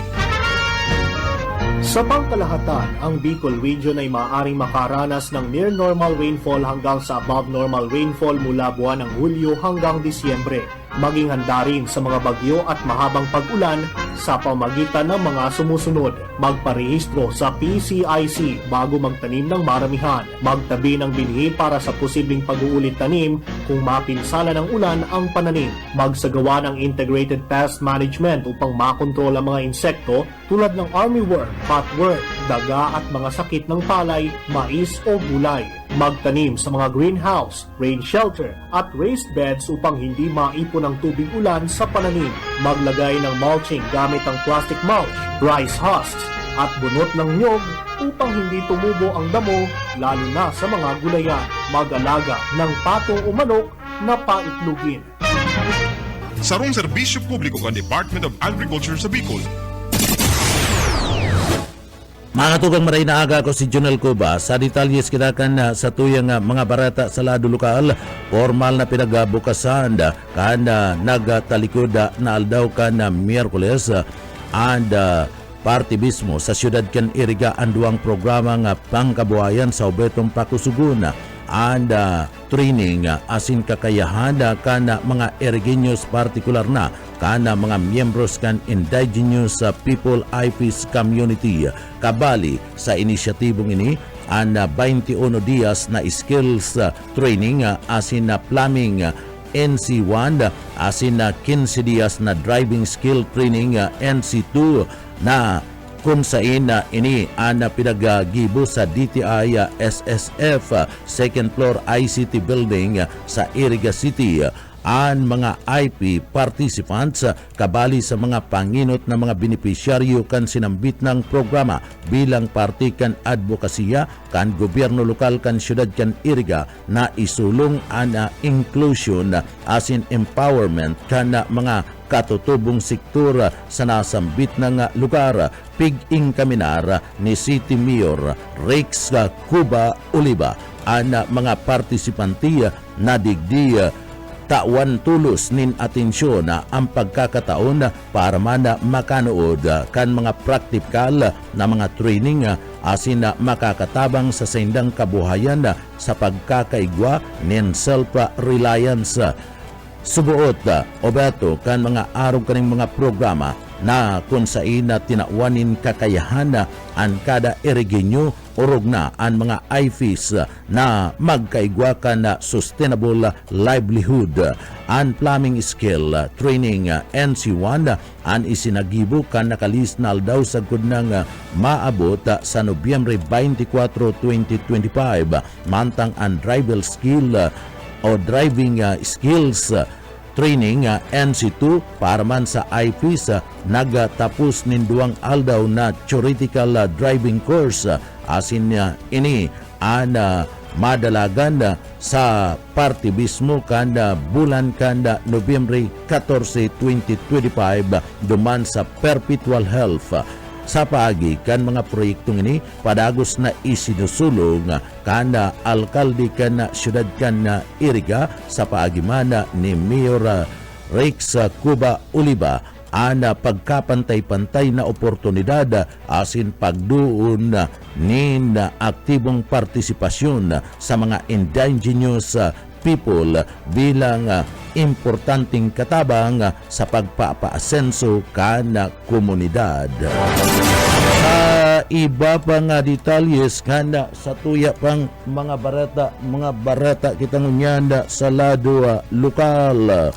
Sa pangkalahatan, ang Bicol Region ay maaaring makaranas ng near normal rainfall hanggang sa above normal rainfall mula buwan ng Hulyo hanggang Disyembre. Maging handa rin sa mga bagyo at mahabang pag-ulan sa pamagitan ng mga sumusunod. Magparehistro sa PCIC bago magtanim ng maramihan. Magtabi ng binhi para sa posibleng pag-uulit tanim kung mapinsala ng ulan ang pananim. Magsagawa ng integrated pest management upang makontrol ang mga insekto tulad ng armyworm, fatworm, daga at mga sakit ng palay, mais o gulay. Magtanim sa mga greenhouse, rain shelter at raised beds upang hindi maipon ang tubig ulan sa pananim. Maglagay ng mulching gamit ang plastic mulch, rice husks at bunot ng nyog upang hindi tumubo ang damo lalo na sa mga gulayan. Mag-alaga ng patong o manok na paitlugin. Sarong serbisyo publiko kan Department of Agriculture sa Bicol. Mga tugang maray na aga ko si Jonel Cuba. Sa detalyes kinakan na sa tuyang mga barata sa lado lokal, formal na pinagabukasan kan nagtalikod na aldaw kan Miyerkules and party mismo sa siyudad kan Iriga ang duwang programa nga pangkabuhayan sa ubetong pakusugun and training asin kakayahan kan mga Irigeños partikular na kan mga miyembros kan indigenous people IPs community kabali sa inisyatibong ini ang 21 dias na skills training asin na plumbing NC1 asin na 15 dias na driving skill training NC2 na kung saan ini ang pinagagibo sa DTI SSF second floor ICT building sa Iriga City. Ang mga IP participants kabali sa mga panginot na mga benepisyaryo kan sinambit ng programa bilang parte kan advokasya kan gobyerno lokal kan syudad kan Iriga na isulong ang inclusion asin empowerment kan mga katutubong sektor sa nasambit ng lugar. Pig-ing kaminar ni City Mayor Rex Cuba Oliva ang mga partisipanti na digdi tawan tulos nin atensyon ang pagkakataon para man makanood kan mga praktikal na mga training asin makakatabang sa sindang kabuhayan sa pagkakaigwa nin self-reliance. Subuot obeto kan mga arog kaning mga programa na kung saan na tinawanin kakayahan ang kada erigenyo orog na ang mga IFIS na magkaigwa ka na sustainable livelihood and plumbing skill training NC1 ang isinagibo ka nakalisnal daw sa gudnang maabot sa Nobyembre 24, 2025 mantang ang driver skill o driving skills training NC2 para man sa IFIS nagtapos ninduang aldaw na theoretical driving course asin ini ang madalagan sa partibismo kanda bulan kanda Nobyembre 14, 2025 duman sa Perpetual Health. Sa paagi kan mga proyektong ini padagos na isinusulong kana alkalde kan syudad kan Iriga sa paagi man ni Mayor Rex Cuba Oliva ana pagkapantay-pantay na oportunidad asin pagduon nin aktibong partisipasyon sa mga indigenous people bilang importanteng katabang sa pagpapaasenso kana komunidad. Sa iba pang detalyes kana sa tuya pang mga barata kita ngunyanda sa lado lokal.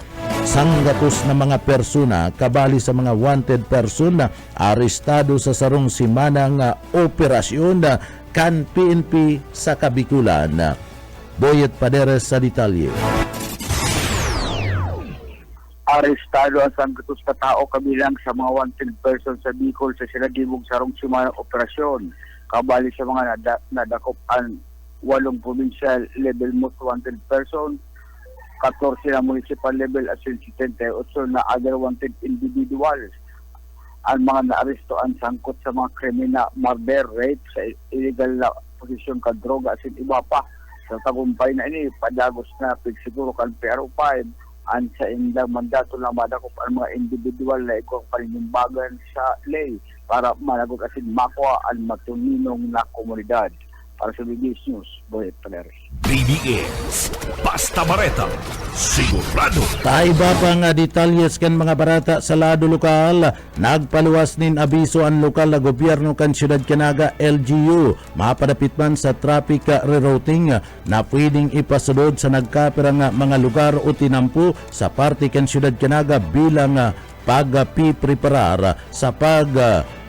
Sanggatos na mga persona kabali sa mga wanted persona arestado sa sarong simanang operasyon kan PNP sa Kabikulan. Boyet Paderes sa detalye. Arestado ang sanggatos na tao kabilang sa mga wanted person sa Bicol sa sinagibong sarong simanang operasyon kabali sa mga nadakopan 8 provincial level most wanted person, 14 na municipal level at 78 na other wanted individuals. Ang mga naaresto ang sangkot sa mga krimina, murder, rape, sa illegal na posisyon ka droga at iba pa. Sa tagumpay na ini, padagos na siguro kan PRO5 ang sa indang mandato na madakop ang mga individual na ikong paninimbagan sa lay para managot asin makwa ang matuninong na komunidad. Para sa BBS News, Boyet Paderes. BBS Basta Bareta sigurado. Taiba pa nga detalyes kan mga barata sa lado lokal. Nagpaluwas nin abiso ang lokal na gobyerno kan Siyudad Canaga LGU. Mapadapit man sa traffic rerouting na pwedeng ipasulod sa nagkapirang mga lugar o tinampo sa parte kan Siyudad Canaga bilang pagpipreparar sa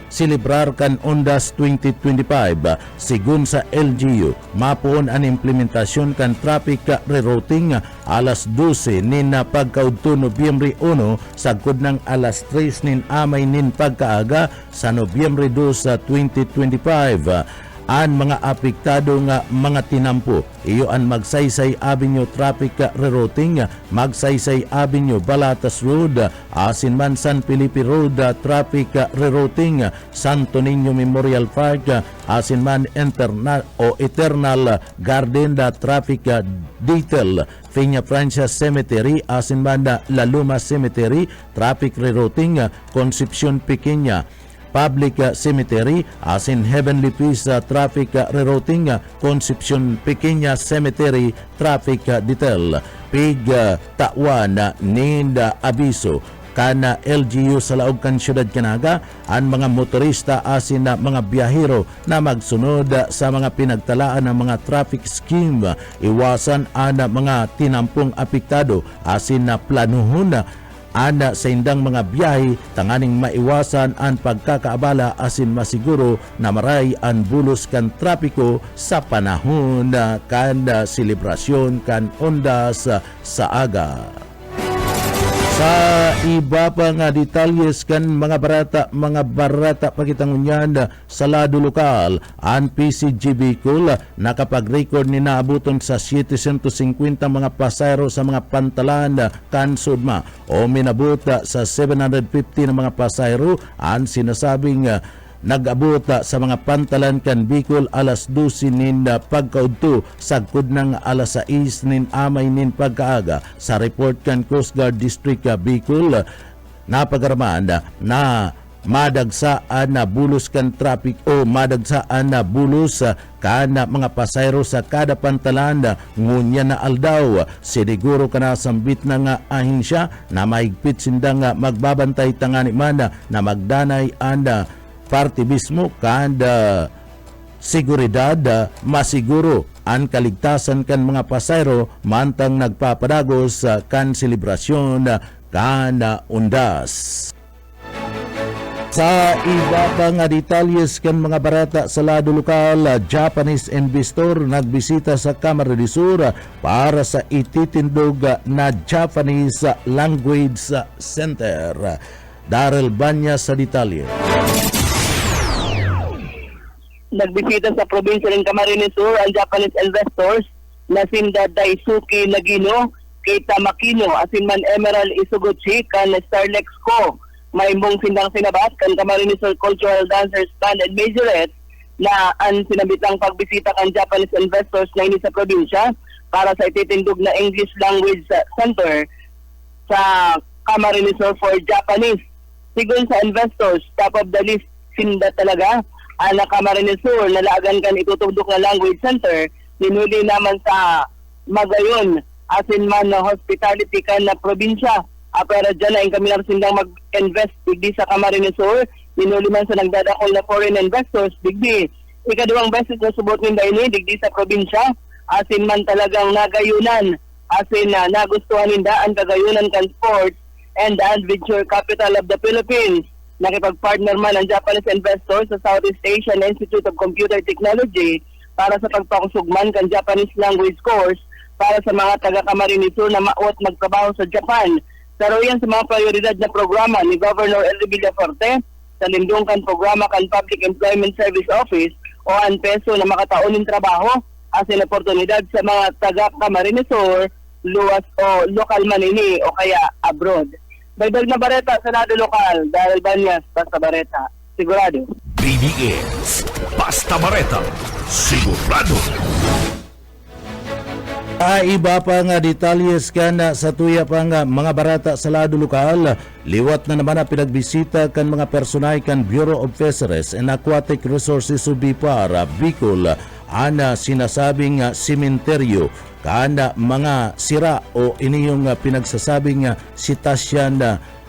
silibrar kan Ondas 2025. Sigun sa LGU, mapuon ang implementasyon kan traffic rerouting alas 12 nin pagkaudto Nobyembre 1 sagkod ng alas 3 nin amay nin pagkaaga sa Nobyembre 2 sa 2025. Ang mga apektado nga mga tinampo iyo ang Magsaysay Avenue traffic rerouting, Magsaysay Avenue Balatas Road, asin man San Felipe Road traffic rerouting, Santo Niño Memorial Park, asin man Eternal Garden traffic detail, Peña Francia Cemetery, asin man La Luma Cemetery traffic rerouting, Concepcion Pequeña Public Cemetery, asin Heavenly Peace traffic rerouting, Concepcion Pequeña Cemetery traffic detail. Pig tawan ninda abiso kana LGU sa laog kan Siyudad Canaga ang mga motorista asin na mga biyahero na magsunod sa mga pinagtalaan ng mga traffic scheme, iwasan ang mga tinampong apektado asin na planuhon ana sa indang mga biyahe tanganing maiwasan ang pagkakaabala asin masiguro na maray ang bulos kan trapiko sa panahon kan selebrasyon kan Ondas sa aga. Sa iba pa nga detalyes kan mga barata pagitangunyan sa lado lokal, ang PCG Bicol nakapag-record ni naabuton sa 750 mga pasayro sa mga pantalan kan Sudma o minabot sa 750 na mga pasayro ang sinasabing nag-abot sa mga pantalan kan Bicol alas 12 nin pagkaudto sagkod ng alas 6 nin amay nin pagkaaga. Sa report kan Coast Guard District Bicol, napagaraman na madagsaan na bulos kan traffic o madagsaan na bulos kan mga pasayro sa kada pantalan ngunya na aldaw. Siniguro ka na sambit na nga ahinsya na mahigpit sindang magbabantay tangani man na magdanay ang parte mismo kan seguridad masiguro ang kaligtasan kan mga pasayro mantang nagpapadagos kan selebrasyon kan undas. Sa iba pa nga detalyes kan mga barata sa lado lokal, Japanese investor nagbisita sa Camarines Sur para sa ititindog na Japanese Language Center. Daryl Banya sa detalye. Nagbisita sa probinsya ng Camarines Sur ang Japanese investors na sinda Daisuke Nagino, Keita Makino, asinman Emerald Isuguchi, kan Starlex Co. May mong sindang sinabat kan Camarines Sur Cultural Dancers Band and Majorette na ang sinabitang pagbisita kan Japanese investors na ini sa probinsya para sa ititindog na English Language Center sa Camarines Sur for Japanese. Sigun sa investors, top of the list sinda talaga ang Camarines Sur na laagan kan itutugdok na language center, ninuli naman sa Magayon asin man na hospitality kan na probinsya. Pero dyan na yung kami sindang mag-invest digdi sa Camarines Sur, ninuli man sa nagdadakol na foreign investors digdi. Ikaduwang beses na subot ninda ini digdi sa probinsya, asin man talagang nagayunan, asin nagustuhan ninda ang kagayunan kan sports and adventure capital of the Philippines. Nakipag-partner man ang Japanese investors sa Southeast Asian Institute of Computer Technology para sa pagpakusugman kan Japanese language course para sa mga taga-Camarines Sur na maot magtrabaho sa Japan. Pero yan sa mga prioridad na programa ni Governor Elry Villafuerte sa lindungkan programa kan Public Employment Service Office o ang peso na makataon ng trabaho as in oportunidad sa mga taga-Camarines Sur, luwas o lokal manini o kaya abroad. Dagdag na bareta sa lado lokal dahil Banyas, Basta Bareta, sigurado. BBS Basta Bareta, sigurado. Iba pa nga detalyes kan sa tuya pa nga mga barata sa lado lokal, liwat na naman na pinagbisita kan mga personay kan Bureau of Fisheries and Aquatic Resources of BIPAR, Bicol, ang sinasabing sementeryo kan mga sira o iniyong pinagsasabing Cetacean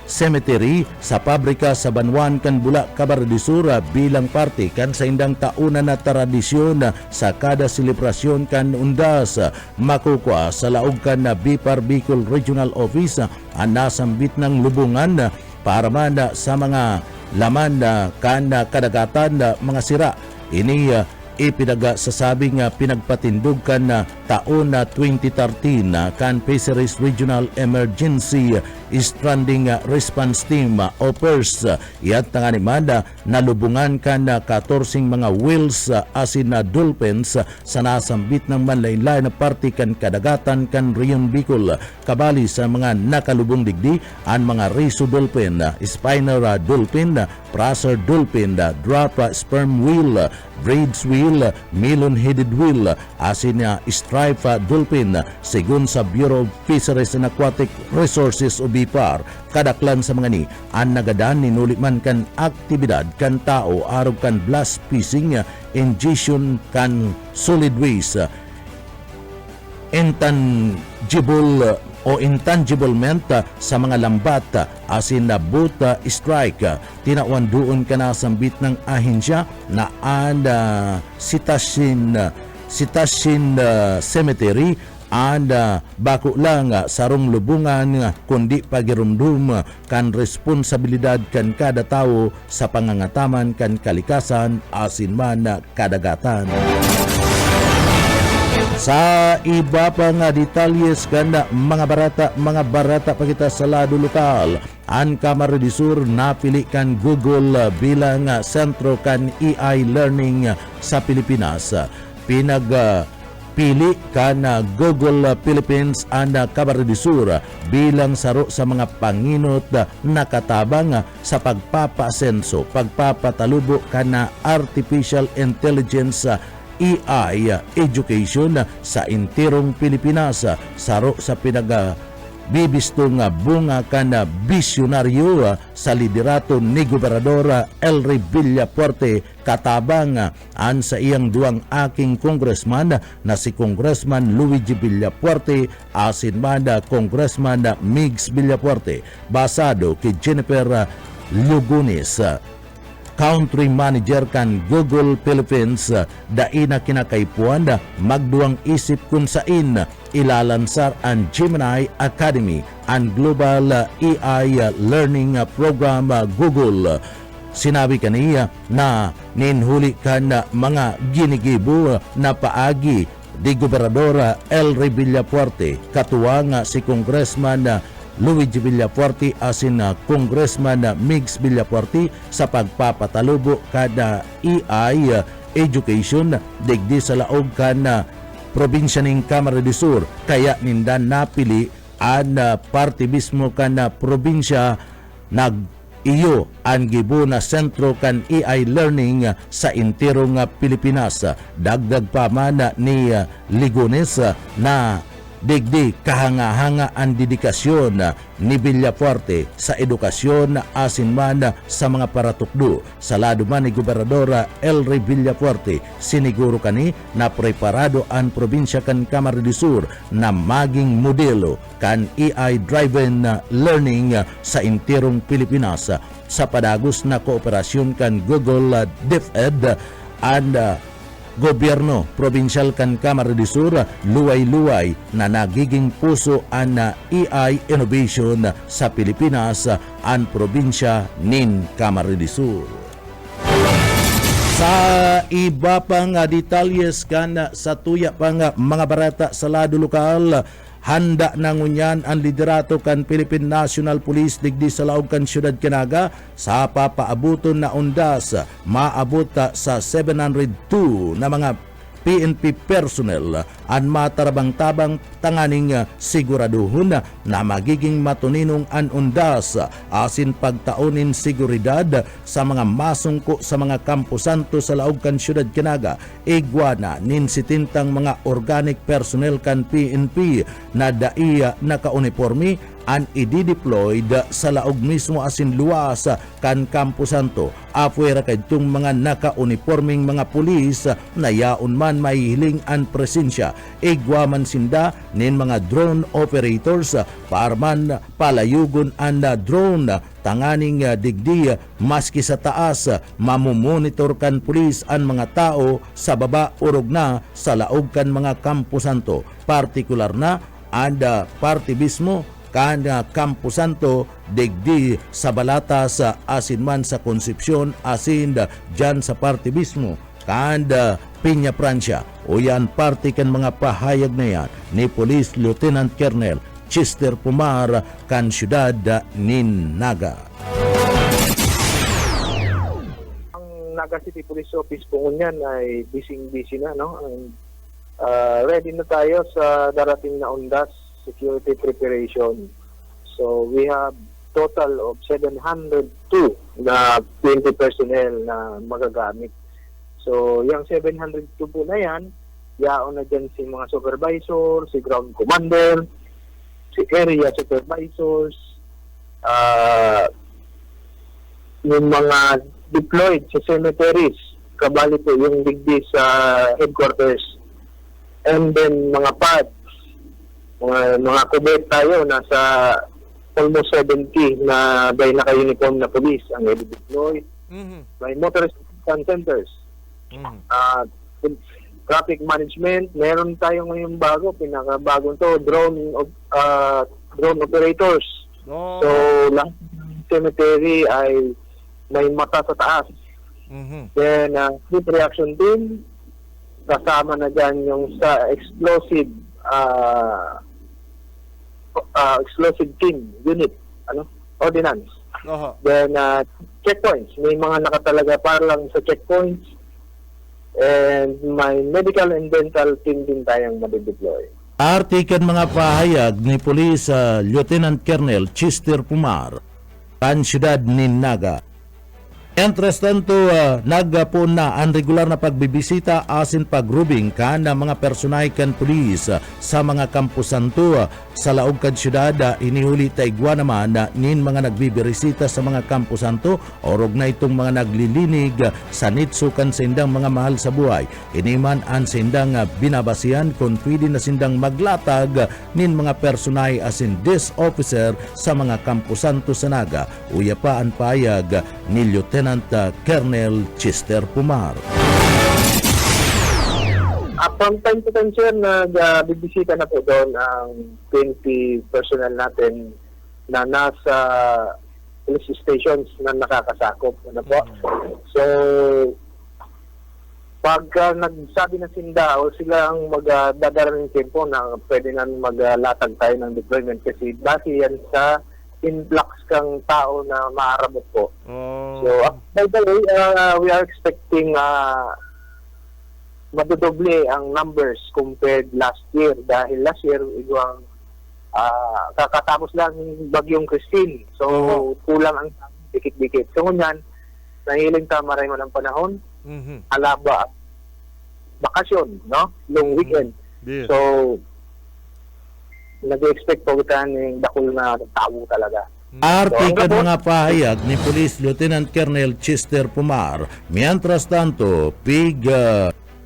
Cemetery sa pabrika sa Banwan kan Bula, Camarines Sur bilang parte kan sa indang tauna na tradisyon sa kada selebrasyon kan undas. Makukwa sa laog kan BIPAR Bicol Regional Office ang nasambit ng lubungan para man sa mga laman kan kadagatan mga sira. Ini ipinagsasabing pinagpatindog kan taon na 2013 kan Fisheries Regional Emergency Stranding Response Team o PERS. Iyat tanganiman nalubungan kan 14 mga whales asin na dolphins sa nasambit ng manlaylay na parte kan kadagatan kan Rion Bicol. Kabali sa mga nakalubong digdi ang mga riso dolphin, spinner dolphin, Prosser dolphin, drop sperm whale, Braid's whale, melon-headed whale, asin stripe dolphin. Sigun sa Bureau of Fisheries and Aquatic Resources o BIPAR, kadaklan sa mga ni ang nagadan ninuliman kan aktibidad kan tao arog kan blast fishing, ingestion kan solid waste, intangible o intangiblement sa mga lambat asin na boat strike. Tinawan doon ka na sambit ng ahensya na ang Cetacean Cemetery and bako lang sarong lubungan kundi pagirumdum kan responsibilidad kan kada tao sa pangangataman kan kalikasan asin man kadagatan. Sa iba pa nga detalyes kan mga barata pa kita sa lado lokal, ang Camarines Sur napili kan Google bilang sentro kan AI learning sa Pilipinas. pili kan Google Philippines and Camarines Sur bilang saro sa mga panginot nakatabang sa pagpapasenso, pagpapatalubo kan artificial intelligence AI education sa intirong Pilipinas, saro sa bibistong bunga kan bisyonaryo sa liderato ni Gobernador Elry Villafuerte katabang an sa iyang duwang aking congressman na si Congressman Luigi Villafuerte asin man Congressman Migs Villafuerte, basado kay Jennifer Lugones, Country Manager kan Google Philippines, daina kinakaipuan magduang isip kung sain ilalansar ang Gemini Academy and Global AI Learning Program Google. Sinabi kaniya na ninhuli kan mga ginigibo na paagi di Gobernador Elry Villafuerte, katuwang si Congressman Luigi Villafuerte asin Congressman Migs Villafuerte sa pagpapatalubo kada AI education digdi sa laog kan probinsya ning Camarines Sur, kaya nindan napili an parte mismo kan probinsya iyo ang gibo na sentro kan AI learning sa intirong Pilipinas. Dagdag pa man ni Ligones na digdi kahanga-hanga ang dedikasyon ni Villafuerte sa edukasyon asin man sa mga paratukdo. Sa lado man ni Gobernador Elry Villafuerte, siniguro kani na preparado ang probinsya kan Camarines Sur na maging modelo kan AI-driven learning sa intirong Pilipinas sa padagos na kooperasyon kan Google DepEd and gobyerno probinsyal kan Camarines Sur, luway-luway na nagiging puso ang AI innovation sa Pilipinas ang probinsya nin Camarines Sur. Sa iba pang detalyes kan sa tuya pang mga barata sa lado lokal, handa na ngunyan ang liderato kan Philippine National Police digdi sa laog kan siyudad Canaga sa papaabuton na undas maabot sa 702 na mga PNP personnel ang matarabang-tabang tanganing siguraduhon na magiging matuninong ang undas asin pagtaunin seguridad sa mga masungko sa mga kampusanto sa laog kan siyudad Canaga. Igwana nin sitintang mga organic personnel kan PNP na daiya naka-uniforme an i-deployed sa laog mismo asin luwas kan kampusanto. Afuera kadtong mga naka-uniforming mga pulis na yaon man mahihiling an presensya. Igwa man sinda nin mga drone operators parman palayugon an drone tanganing digdi maski sa taas mamumonitor kan pulis an mga tao sa baba urog na sa laog kan mga kampusanto. Partikular na and party mismo kan Camposanto digdi sa Balatas asin man sa Concepcion asin dyan sa parte mismo kan Piña Francia. O yan parte kan mga pahayag na yan ni Police Lieutenant Colonel Chester Pumar kan siyudad nin Naga. Ang Naga City Police Office po ngunyan ay busy na, no? Ready na tayo sa darating na undas security preparation. So we have total of 702 na 20 personnel na magagamit. So yung 702 po na yan, yaon na dyan si mga supervisor, si ground commander, si area supervisors, yung mga deployed sa cemeteries, kabali po yung digdi sa headquarters, and then mga pads, mga kubet tayo, nasa almost 70 na by naka-uniform na police ang i-deploy. May motorist centers. Traffic management, meron tayo ngayong pinakabagong to, drone operators. So, lahat ng cemetery ay may mata sa taas. Then, quick reaction team, kasama na dyan yung sa explosive team unit, ordinance. Then checkpoints, may mga nakatalaga para lang sa checkpoints, and may medical and dental team din tayong madideploy. Artikan mga pahayag ni Police Lieutenant Colonel Chester Pumar, kan siyudad ni Naga. Interest tanto nagpon na ang regular na pagbibisita asin pagrubing kan na mga personahe kan pulis sa mga kampusan to sa laog kan siyudad. Inihuli taigwa naman nin mga nagbibirisita sa mga kampusan to orog na itong mga naglilinig sa nitsukan sa indang mga mahal sa buhay. Iniman ang sindang binabasihan kung pwede na sindang maglatag nin mga personahe asin desk officer sa mga kampusan to sa Naga. Uya pa ang payag ni Lieutenant Colonel Chester Pumar. From time to time, sir, nagbibisita na po doon ang 20 personnel natin na nasa police stations na nakakasakop. Ano po? So, pagka nagsabi na sinda o sila ang magdadala ng tempo na pwede na maglatag tayo ng deployment kasi base yan sa influx kang tao na maarabot po. So, by the way, we are expecting madodoble ang numbers compared last year dahil last year igwang kakatapos lang yung bagyong Christine. So, kulang ang dikit-dikit. So, ngunyan, nahiling tama rin mo ng panahon, alaba, bakasyon, no? Long weekend. Yes. So, nag-expect po kita ng dakol na tao talaga. Artikan mga pahayag ni Police Lieutenant Colonel Chester Pumar. Mientras tanto,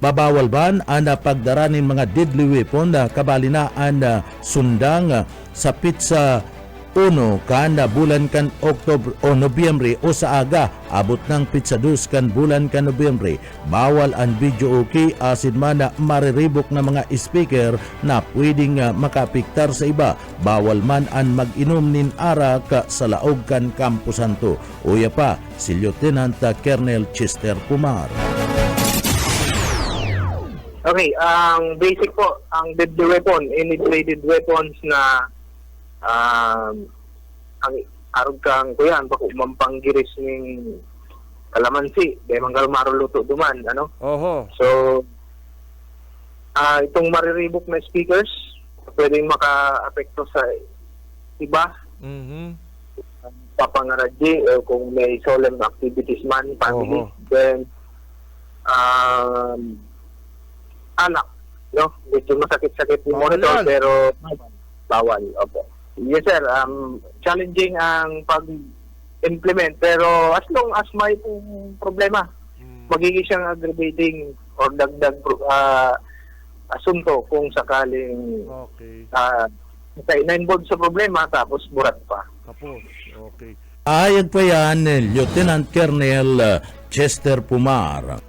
babawal ban ang pagdaranin mga deadly weapon na kabali na ang sundang sa pizza 1 kan bulan kan Oktober o Nobyembre o sa aga abot ng pizza 2 kan bulan kan Nobyembre. Bawal ang video okay asin man na mariribok na mga speaker na pwedeng makapiktar sa iba. Bawal man ang mag-inom nin arak sa laog kan kampusan to. Uya pa si Lieutenant Colonel Chester Pumar. Okay, ang basic po, ang deadly weapon, any bladed weapons na ang arog kang kuyan, bako mampanggiris ng kalamansi, dahil manggal maruluto duman, ano? Oho. So, itong mariribok na speakers, pwedeng maka-apekto sa iba, papangaradji, kung may solemn activities man, family, then, anak, no? Medyo masakit-sakit yung monitor, pero bawal. Opo. Yes, sir. Challenging ang pag-implement, pero as long as may problema, magiging siyang aggravating or dagdag asunto kung sakaling na-involved sa problema tapos burat pa. Tapos, okay. Ayag pa yan Lieutenant Colonel Chester Pumar.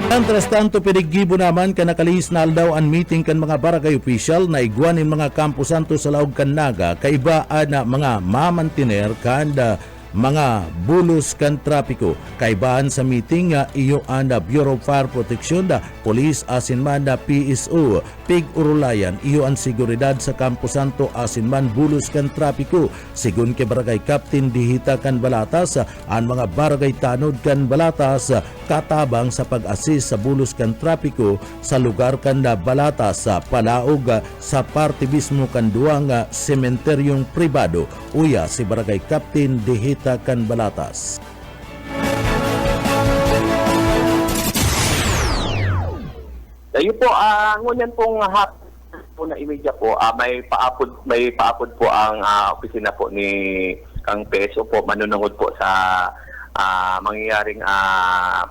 Mientras tanto, piniggibo naman ka nakalihis na aldaw ang meeting kan mga barangay official na iguanin mga kampusan to sa laog kan Naga kaibaan na mga mamantiner kan mga bulos kan trapiko. Kaibaan sa meeting iyo ang Bureau of Fire Protection, Police asin man PSO, Pig Urulayan, iyo ang seguridad sa kampusan to asin man bulos kan trapiko. Sigun kay Barangay Captain Dihita kan Balatas, ang mga barangay tanod kan Balatas katabang sa pag-assist sa bulos kan trapiko sa lugar kan Balatas sa palaog sa parte mismo kan duwang sementeryong pribado. Uya si Barangay Captain Dihita kan Balatas. Ayun po, ngunyan pong po na imedya po, may paapod po ang opisina po ni Kang PSO po, manunungod po sa mangyayaring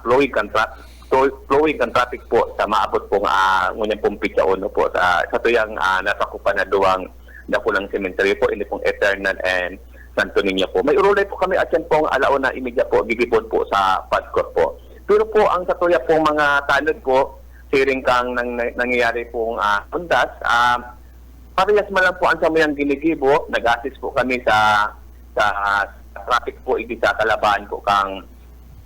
flowing traffic po sa maabot pong ngunyan pong pitsa uno po sa tuyang nasakupan na duwang dakulang cemetery po, hindi pong Eternal and Santo Niño po. May urulay po kami at yan pong alauna imedya po, gigipon po sa Padcor po. Pero po ang katuya pong mga tanod po, siring kang nangyayari pong undas, parehas man lang po ang samayang ginigibo, nag-assist po kami sa traffic po, hindi sa Kalaban po kang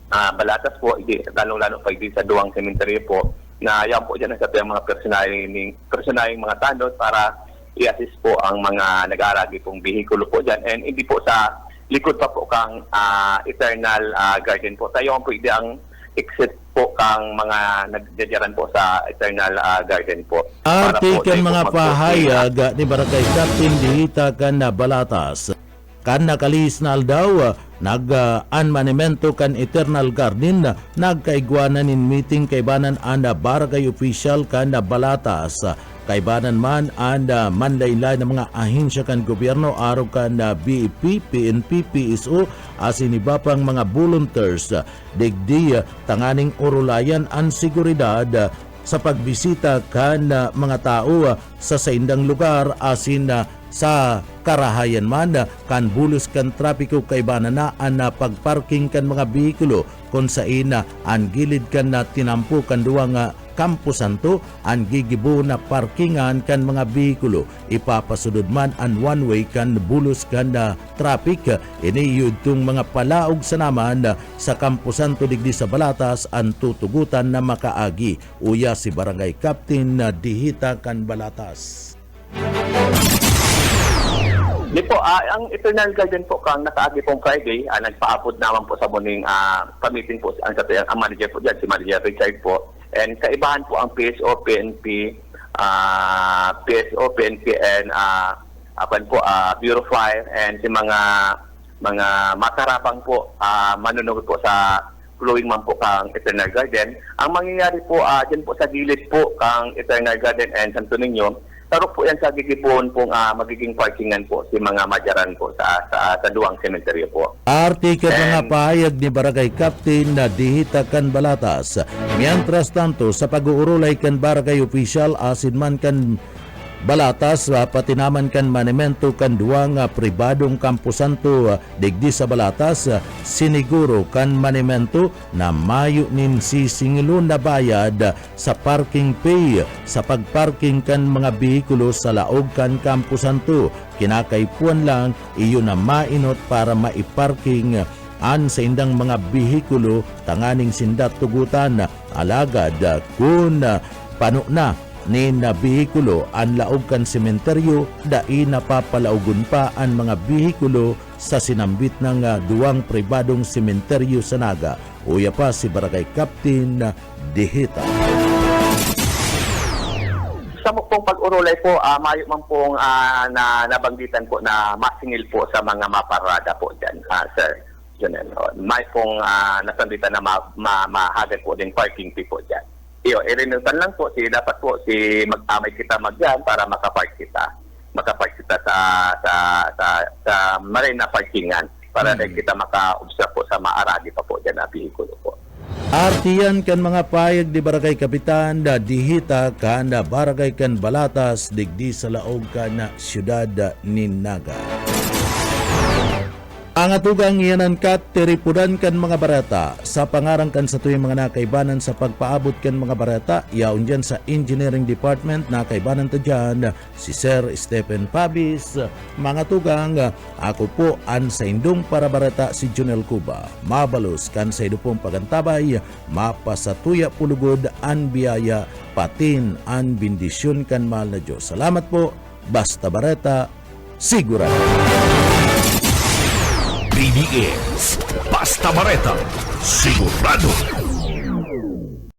Balatas po, hindi lalong-lalo pa hindi sa Duwang Cemetery po, na yan po dyan sa mga personaling mga tanod para i-assist po ang mga nag-aaragi pong bihikulo po dyan. And hindi po sa likod pa po kang Eternal Garden po. Tayo ang pwede ang exit po kang mga nagdidiran po sa Eternal Garden po. Para Arte po kan tayo mga po pahayag ni Barangay Captain Dihita kan na Balatas. Kan nakalis na aldaw, nag-anmanimento kan Eternal Garden, nagkaigwanan in meeting kaibanan ang barangay official kan na Balatas. Kaibanan man ang manlaylay ng mga ahensya kan gobyerno araw kan BEP, PNP, PSO asin iba pang mga volunteers. Digdi tanganing urulayan ang seguridad sa pagbisita kan mga tao sa saindang lugar asin sa karahayan man kan bulos kan trapiko kaibanan na ang pagparking kan mga bihikulo kung sain ang gilid kan tinampo kan duwang Campo Santo ang gigibo na parkingan kan mga bihikulo ipapasudod man ang one way kan bulos kan traffic iniyud tong mga palaog sa naman sa Campo Santo digdi sa Balatas ang tutugutan na makaagi uya si Barangay Captain Dihita kan Balatas. Di po, ang Eternal Garden po kang nakaagi pong Friday, nagpaabot naman po sa muning pamiting po ang manager po dyan, si Manager Richard po. And kaibahan po ang PSO, PNP, and Bureau of Fire and si mga makarapang po manunod po sa flowing man po kang Eternal Garden. Ang mangyayari po dyan po sa gilid po kang Eternal Garden and Santo Niño, tarok po yan sa gigipon pong magiging parkingan po si mga madyaran po sa duwang sementeryo po. Artikel mga pahayag ni Barangay Captain na Dihita kan Balatas. Mientras tanto, sa pag-uurulay kan Barangay Official asin man kan Balatas, pati naman kan manimento kan duwang pribadong Campo Santo digdi sa Balatas, siniguro kan manimento na mayo nin sisingilo na bayad sa parking pay sa pagparking kan mga bihikulo sa laog kan Campo Santo. Kinakaipuan lang iyo na mainot para maiparking an sa indang mga bihikulo tanganing sindat tugutan alagad kun pano na ni na bihikulo ang laog kan sementeryo dai napapalaugon pa ang mga bihikulo sa sinambit ng duwang pribadong sementeryo sa Naga. Uya pa si Barangay Captain Dihita. Sa pong pag-urulay po, mayo man pong nabanggitan po na masingil po sa mga maparada po dyan, Sir Jonel. May pong nasanditan na mahagad po din parking fee po dyan. Irinutan lang po dapat po mag-amay kita magyan para makapark kita sa marina parkingan para rin kita maka-observe po sa maaradi pa po dyan na bihikulo po. Artiyan kan mga payag di Barangay Kapitan da Dihita kan da Barangay kan Balatas digdi sa laog kan na siyudad ni Naga. Ang atugang iyanan kat tiripudan kan mga barata sa pangarang kan sa tuyong mga nakaibanan sa pagpaabot kan mga barata yaon dyan sa Engineering Department nakaibanan ta dyan si Sir Stephen Pabis. Mga tugang ako po an sa indong para barata si Jonel Cuba mabalos kan sa idupong pagantabay mapasatuya pulugod an biyaya patin an bindisyon kan mahal na Diyos. Salamat po, basta barata sigurado. PBS Basta Bareta, sigurado.